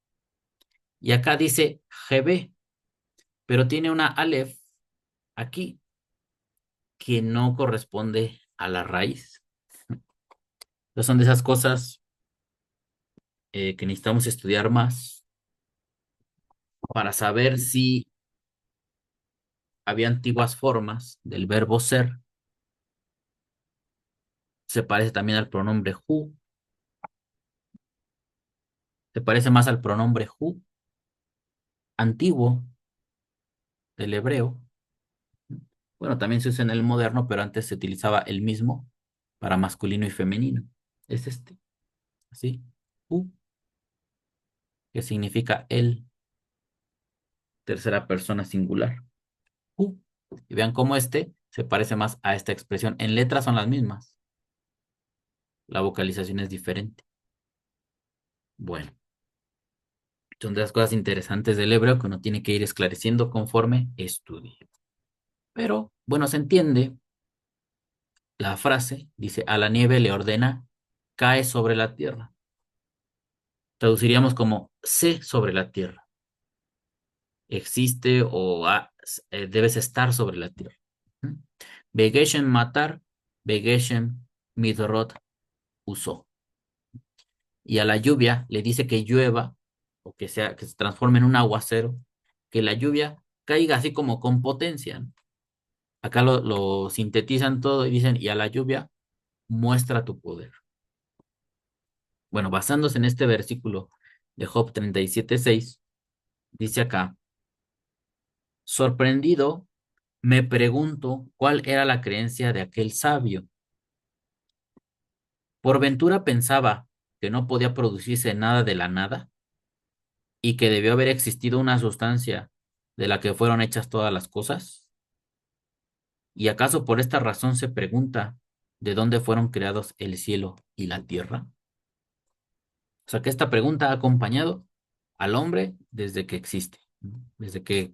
Y acá dice gb, pero tiene una alef aquí que no corresponde a la raíz. Entonces son de esas cosas que necesitamos estudiar más para saber si había antiguas formas del verbo ser. Se parece también al pronombre who, se parece más al pronombre who antiguo del hebreo. Bueno, también se usa en el moderno, pero antes se utilizaba el mismo para masculino y femenino. Es este, así, who, que significa el, tercera persona singular. Who. Y vean cómo este se parece más a esta expresión. En letras son las mismas. La vocalización es diferente. Bueno, son de las cosas interesantes del hebreo que uno tiene que ir esclareciendo conforme estudie. Pero, bueno, se entiende la frase, dice, a la nieve le ordena, cae sobre la tierra. Traduciríamos como, sé sobre la tierra. Existe o debes estar sobre la tierra. Begeshem matar, Begeshem midrot usó. Y a la lluvia le dice que llueva, o que sea, que se transforme en un aguacero, que la lluvia caiga así como con potencia, ¿no? Acá lo sintetizan todo y dicen, y a la lluvia muestra tu poder. Bueno, basándose en este versículo de Job 37:6, dice acá, sorprendido, me pregunto cuál era la creencia de aquel sabio. Por ventura pensaba que no podía producirse nada de la nada y que debió haber existido una sustancia de la que fueron hechas todas las cosas. ¿Y acaso por esta razón se pregunta de dónde fueron creados el cielo y la tierra? O sea que esta pregunta ha acompañado al hombre desde que existe, ¿no? Desde que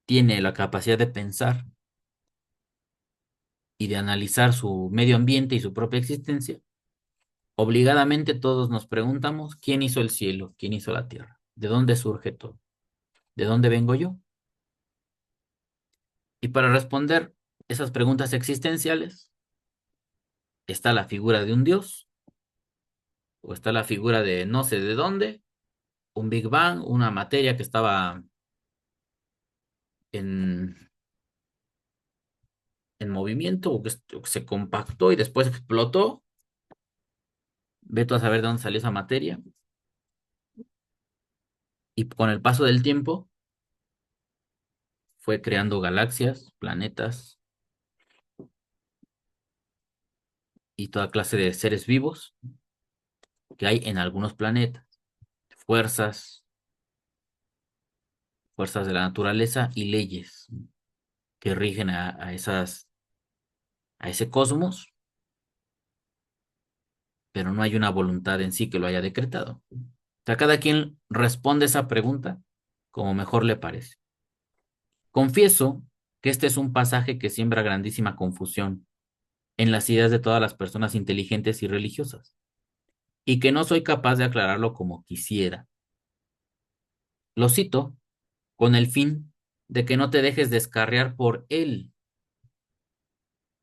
tiene la capacidad de pensar y de analizar su medio ambiente y su propia existencia. Obligadamente todos nos preguntamos, ¿quién hizo el cielo? ¿Quién hizo la tierra? ¿De dónde surge todo? ¿De dónde vengo yo? Y para responder esas preguntas existenciales, está la figura de un dios, o está la figura de no sé de dónde, un Big Bang, una materia que estaba en, en movimiento o que se compactó y después explotó. Ve tú a saber de dónde salió esa materia. Y con el paso del tiempo fue creando galaxias, planetas y toda clase de seres vivos que hay en algunos planetas, fuerzas, fuerzas de la naturaleza y leyes que rigen a ese cosmos, pero no hay una voluntad en sí que lo haya decretado. O sea, cada quien responde esa pregunta como mejor le parece. Confieso que este es un pasaje que siembra grandísima confusión en las ideas de todas las personas inteligentes y religiosas, y que no soy capaz de aclararlo como quisiera. Lo cito con el fin de que no te dejes descarriar por él.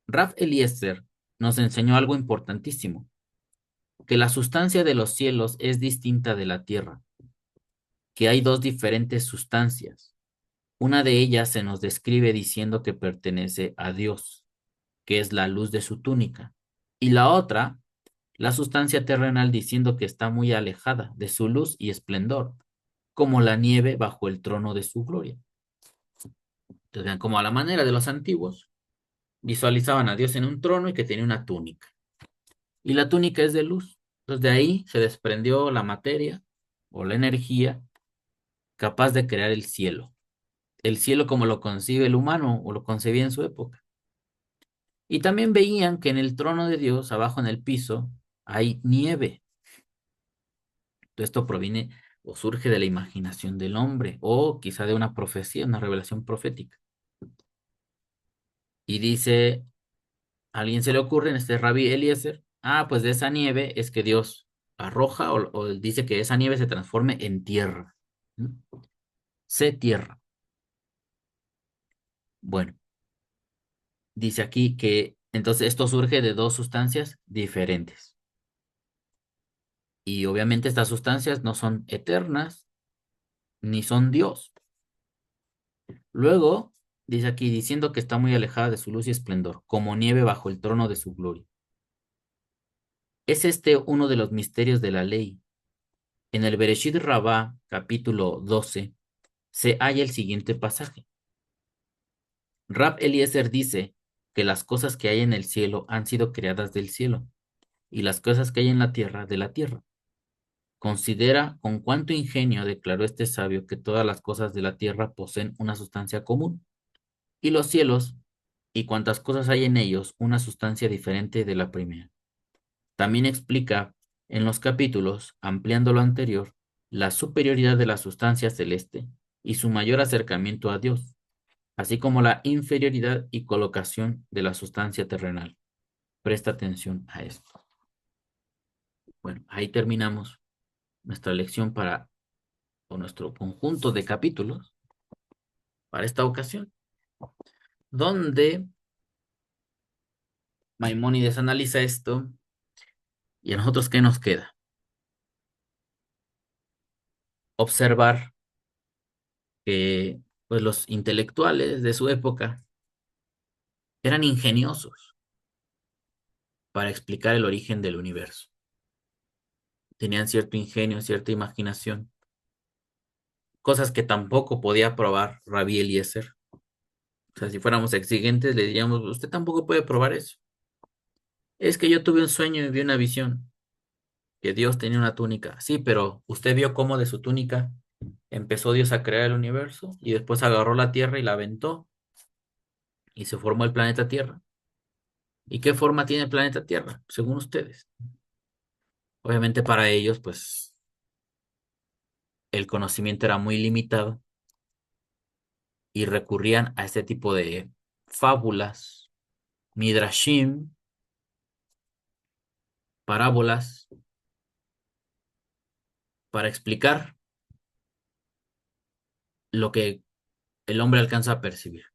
Raf Eliezer nos enseñó algo importantísimo, que la sustancia de los cielos es distinta de la tierra, que hay dos diferentes sustancias. Una de ellas se nos describe diciendo que pertenece a Dios, que es la luz de su túnica, y la otra, la sustancia terrenal, diciendo que está muy alejada de su luz y esplendor, como la nieve bajo el trono de su gloria. Entonces vean, como a la manera de los antiguos, visualizaban a Dios en un trono y que tenía una túnica. Y la túnica es de luz. Entonces de ahí se desprendió la materia o la energía capaz de crear el cielo. El cielo como lo concibe el humano o lo concebía en su época. Y también veían que en el trono de Dios, abajo en el piso, hay nieve. Todo esto proviene o surge de la imaginación del hombre o quizá de una profecía, una revelación profética. Y dice, a alguien se le ocurre en este Rabí Eliezer, pues de esa nieve es que Dios arroja o dice que esa nieve se transforme en tierra. ¿Mm? Sé tierra. Bueno, dice aquí que entonces esto surge de dos sustancias diferentes. Y obviamente estas sustancias no son eternas ni son Dios. Luego, dice aquí, diciendo que está muy alejada de su luz y esplendor, como nieve bajo el trono de su gloria. Es este uno de los misterios de la ley. En el Bereshit Rabbah, capítulo 12, se halla el siguiente pasaje. Rab Eliezer dice que las cosas que hay en el cielo han sido creadas del cielo, y las cosas que hay en la tierra de la tierra. Considera con cuánto ingenio declaró este sabio que todas las cosas de la tierra poseen una sustancia común, y los cielos y cuantas cosas hay en ellos una sustancia diferente de la primera. También explica en los capítulos, ampliando lo anterior, la superioridad de la sustancia celeste y su mayor acercamiento a Dios, así como la inferioridad y colocación de la sustancia terrenal. Presta atención a esto. Bueno, ahí terminamos nuestra lección o nuestro conjunto de capítulos para esta ocasión, donde Maimónides analiza esto y a nosotros, ¿qué nos queda? Observar que pues, los intelectuales de su época eran ingeniosos para explicar el origen del universo. Tenían cierto ingenio, cierta imaginación, cosas que tampoco podía probar Rabí Eliezer. O sea, si fuéramos exigentes, le diríamos, usted tampoco puede probar eso. Es que yo tuve un sueño y vi una visión, que Dios tenía una túnica. Sí, pero usted vio cómo de su túnica empezó Dios a crear el universo y después agarró la Tierra y la aventó y se formó el planeta Tierra. ¿Y qué forma tiene el planeta Tierra, según ustedes? Obviamente para ellos, pues el conocimiento era muy limitado y recurrían a este tipo de fábulas, midrashim, parábolas, para explicar lo que el hombre alcanza a percibir.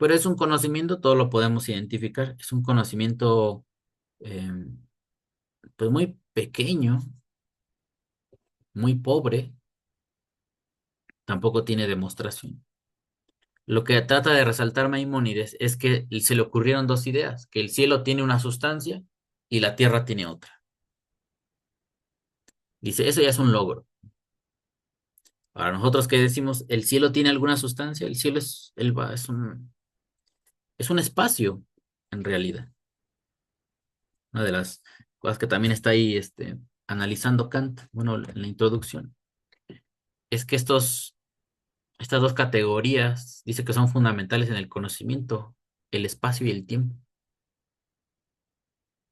Pero es un conocimiento, todo lo podemos identificar. Es un conocimiento eh, pues muy pequeño, muy pobre, tampoco tiene demostración. Lo que trata de resaltar Maimónides es que se le ocurrieron dos ideas, que el cielo tiene una sustancia y la tierra tiene otra. Dice, eso ya es un logro. Para nosotros que decimos, ¿el cielo tiene alguna sustancia? El cielo es un espacio, en realidad. Una de las cosas que también está ahí analizando Kant, bueno, en la introducción, es que estas dos categorías dice que son fundamentales en el conocimiento, el espacio y el tiempo.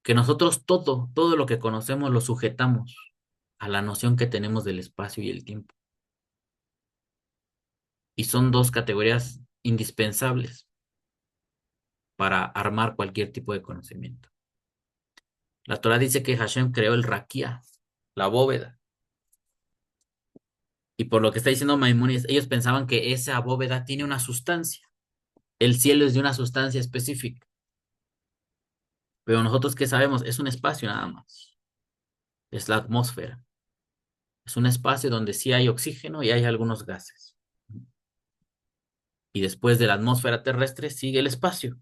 Que nosotros todo lo que conocemos lo sujetamos a la noción que tenemos del espacio y el tiempo. Y son dos categorías indispensables para armar cualquier tipo de conocimiento. La Torah dice que Hashem creó el raquía, la bóveda. Y por lo que está diciendo Maimónides, ellos pensaban que esa bóveda tiene una sustancia. El cielo es de una sustancia específica. Pero nosotros, ¿qué sabemos? Es un espacio nada más. Es la atmósfera. Es un espacio donde sí hay oxígeno y hay algunos gases. Y después de la atmósfera terrestre sigue el espacio,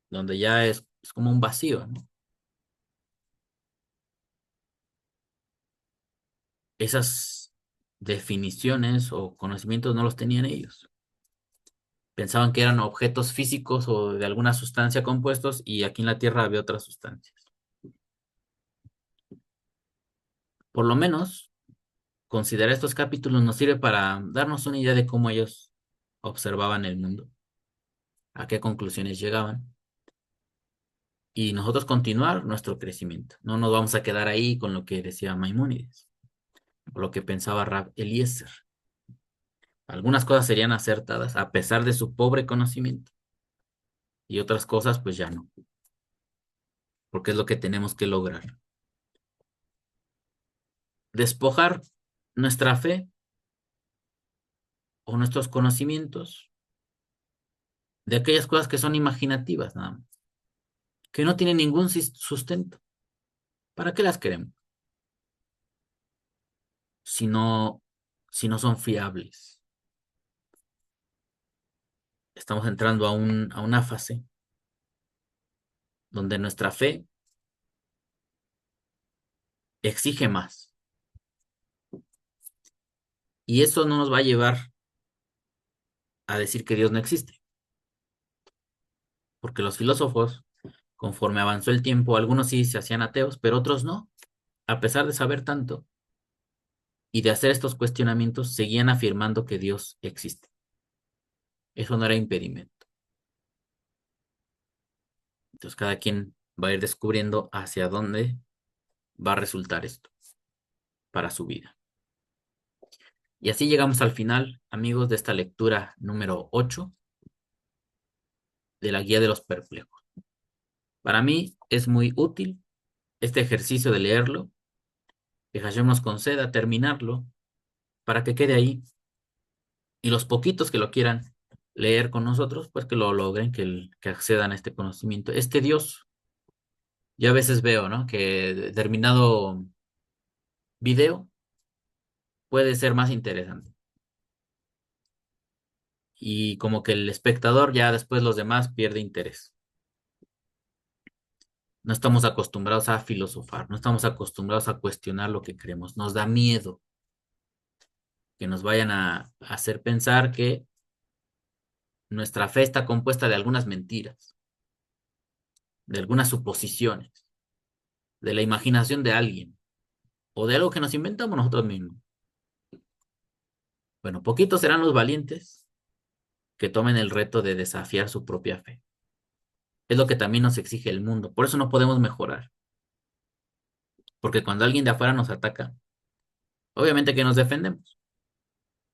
donde ya es como un vacío, ¿no? Esas definiciones o conocimientos no los tenían ellos. Pensaban que eran objetos físicos o de alguna sustancia compuestos y aquí en la Tierra había otras sustancias. Por lo menos, considerar estos capítulos nos sirve para darnos una idea de cómo ellos observaban el mundo, a qué conclusiones llegaban y nosotros continuar nuestro crecimiento. No nos vamos a quedar ahí con lo que decía Maimónides o lo que pensaba Rab Eliezer. Algunas cosas serían acertadas a pesar de su pobre conocimiento y otras cosas pues ya no, porque es lo que tenemos que lograr. Despojar nuestra fe o nuestros conocimientos de aquellas cosas que son imaginativas nada más, que no tienen ningún sustento. ¿Para qué las queremos? Si no, si no son fiables. Estamos entrando a una fase donde nuestra fe exige más. Y eso no nos va a llevar a decir que Dios no existe, porque los filósofos, conforme avanzó el tiempo, algunos sí se hacían ateos, pero otros no. A pesar de saber tanto y de hacer estos cuestionamientos, seguían afirmando que Dios existe. Eso no era impedimento. Entonces cada quien va a ir descubriendo hacia dónde va a resultar esto para su vida. Y así llegamos al final, amigos, de esta lectura número 8 de la Guía de los Perplejos. Para mí es muy útil este ejercicio de leerlo, que Hashem nos conceda terminarlo para que quede ahí y los poquitos que lo quieran leer con nosotros, pues que lo logren, que accedan a este conocimiento. Es tedioso. Yo a veces veo, ¿no? Que determinado video puede ser más interesante. Y como que el espectador ya después los demás pierde interés. No estamos acostumbrados a filosofar, no estamos acostumbrados a cuestionar lo que creemos. Nos da miedo que nos vayan a hacer pensar que nuestra fe está compuesta de algunas mentiras, de algunas suposiciones, de la imaginación de alguien o de algo que nos inventamos nosotros mismos. Bueno, poquitos serán los valientes que tomen el reto de desafiar su propia fe. Es lo que también nos exige el mundo. Por eso no podemos mejorar. Porque cuando alguien de afuera nos ataca, obviamente que nos defendemos.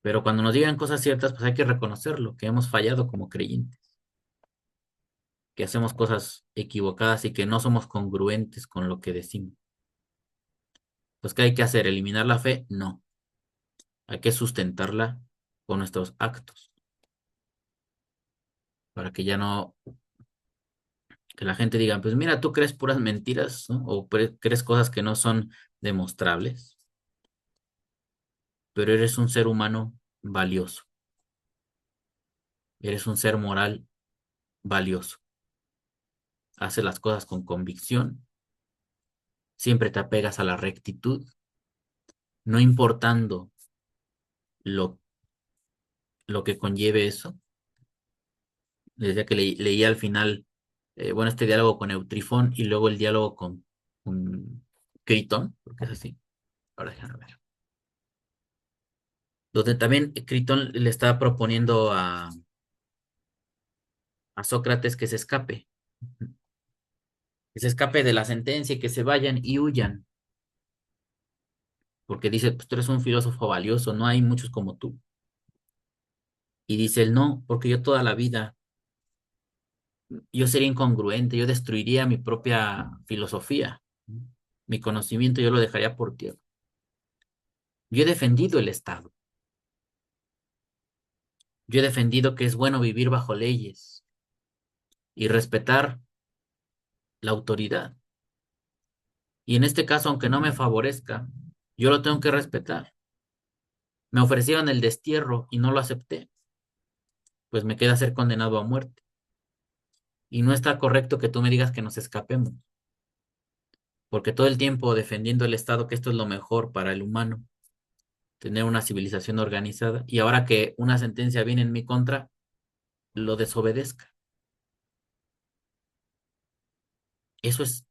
Pero cuando nos digan cosas ciertas, pues hay que reconocerlo, que hemos fallado como creyentes, que hacemos cosas equivocadas y que no somos congruentes con lo que decimos. Pues, ¿qué hay que hacer? ¿Eliminar la fe? No. Hay que sustentarla con nuestros actos. para que ya no, que la gente diga, pues mira, tú crees puras mentiras, ¿no? O crees cosas que no son demostrables, pero eres un ser humano valioso, eres un ser moral valioso, haces las cosas con convicción, siempre te apegas a la rectitud, no importando lo, lo que conlleve eso. Desde que leí al final, bueno, este diálogo con Eutrifón y luego el diálogo con Critón, porque es así. Ahora déjame ver. Donde también Critón le está proponiendo a Sócrates que se escape de la sentencia y que se vayan y huyan, porque dice, pues tú eres un filósofo valioso, no hay muchos como tú. Y dice él, no, porque yo toda la vida, yo sería incongruente, yo destruiría mi propia filosofía, mi conocimiento yo lo dejaría por tierra. Yo he defendido el Estado. Yo he defendido que es bueno vivir bajo leyes y respetar la autoridad. Y en este caso, aunque no me favorezca, yo lo tengo que respetar. Me ofrecieron el destierro y no lo acepté, pues me queda ser condenado a muerte. Y no está correcto que tú me digas que nos escapemos, porque todo el tiempo defendiendo el Estado, que esto es lo mejor para el humano, tener una civilización organizada, y ahora que una sentencia viene en mi contra, lo desobedezca. Eso es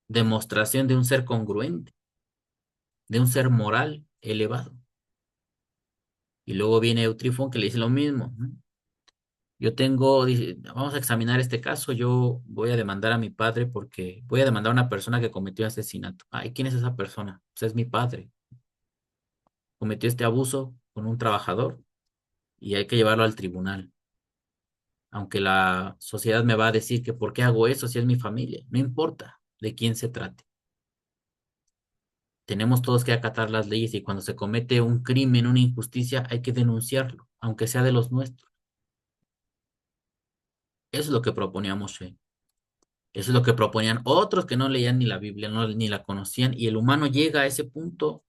demostración de un ser congruente, de un ser moral elevado. Y luego viene Eutrifón que le dice lo mismo, ¿no? Yo tengo, dice, vamos a examinar este caso, yo voy a demandar a mi padre porque voy a demandar a una persona que cometió asesinato. Ay, ¿quién es esa persona? Pues es mi padre. Cometió este abuso con un trabajador y hay que llevarlo al tribunal. Aunque la sociedad me va a decir que por qué hago eso si es mi familia. No importa de quién se trate. Tenemos todos que acatar las leyes y cuando se comete un crimen, una injusticia, hay que denunciarlo, aunque sea de los nuestros. Eso es lo que proponíamos. Eso es lo que proponían otros que no leían ni la Biblia, ni la conocían, y el humano llega a ese punto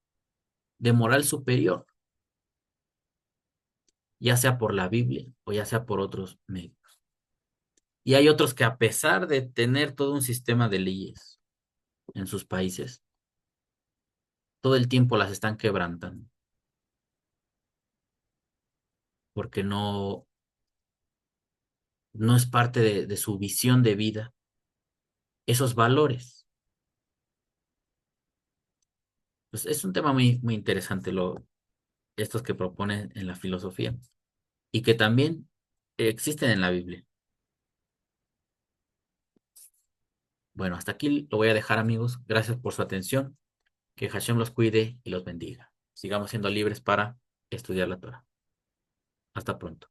de moral superior, ya sea por la Biblia o ya sea por otros medios. Y hay otros que a pesar de tener todo un sistema de leyes en sus países, todo el tiempo las están quebrantando, porque no es parte de su visión de vida, esos valores. Pues es un tema muy, muy interesante estos que proponen en la filosofía y que también existen en la Biblia. Bueno, hasta aquí lo voy a dejar, amigos. Gracias por su atención. Que Hashem los cuide y los bendiga. Sigamos siendo libres para estudiar la Torah. Hasta pronto.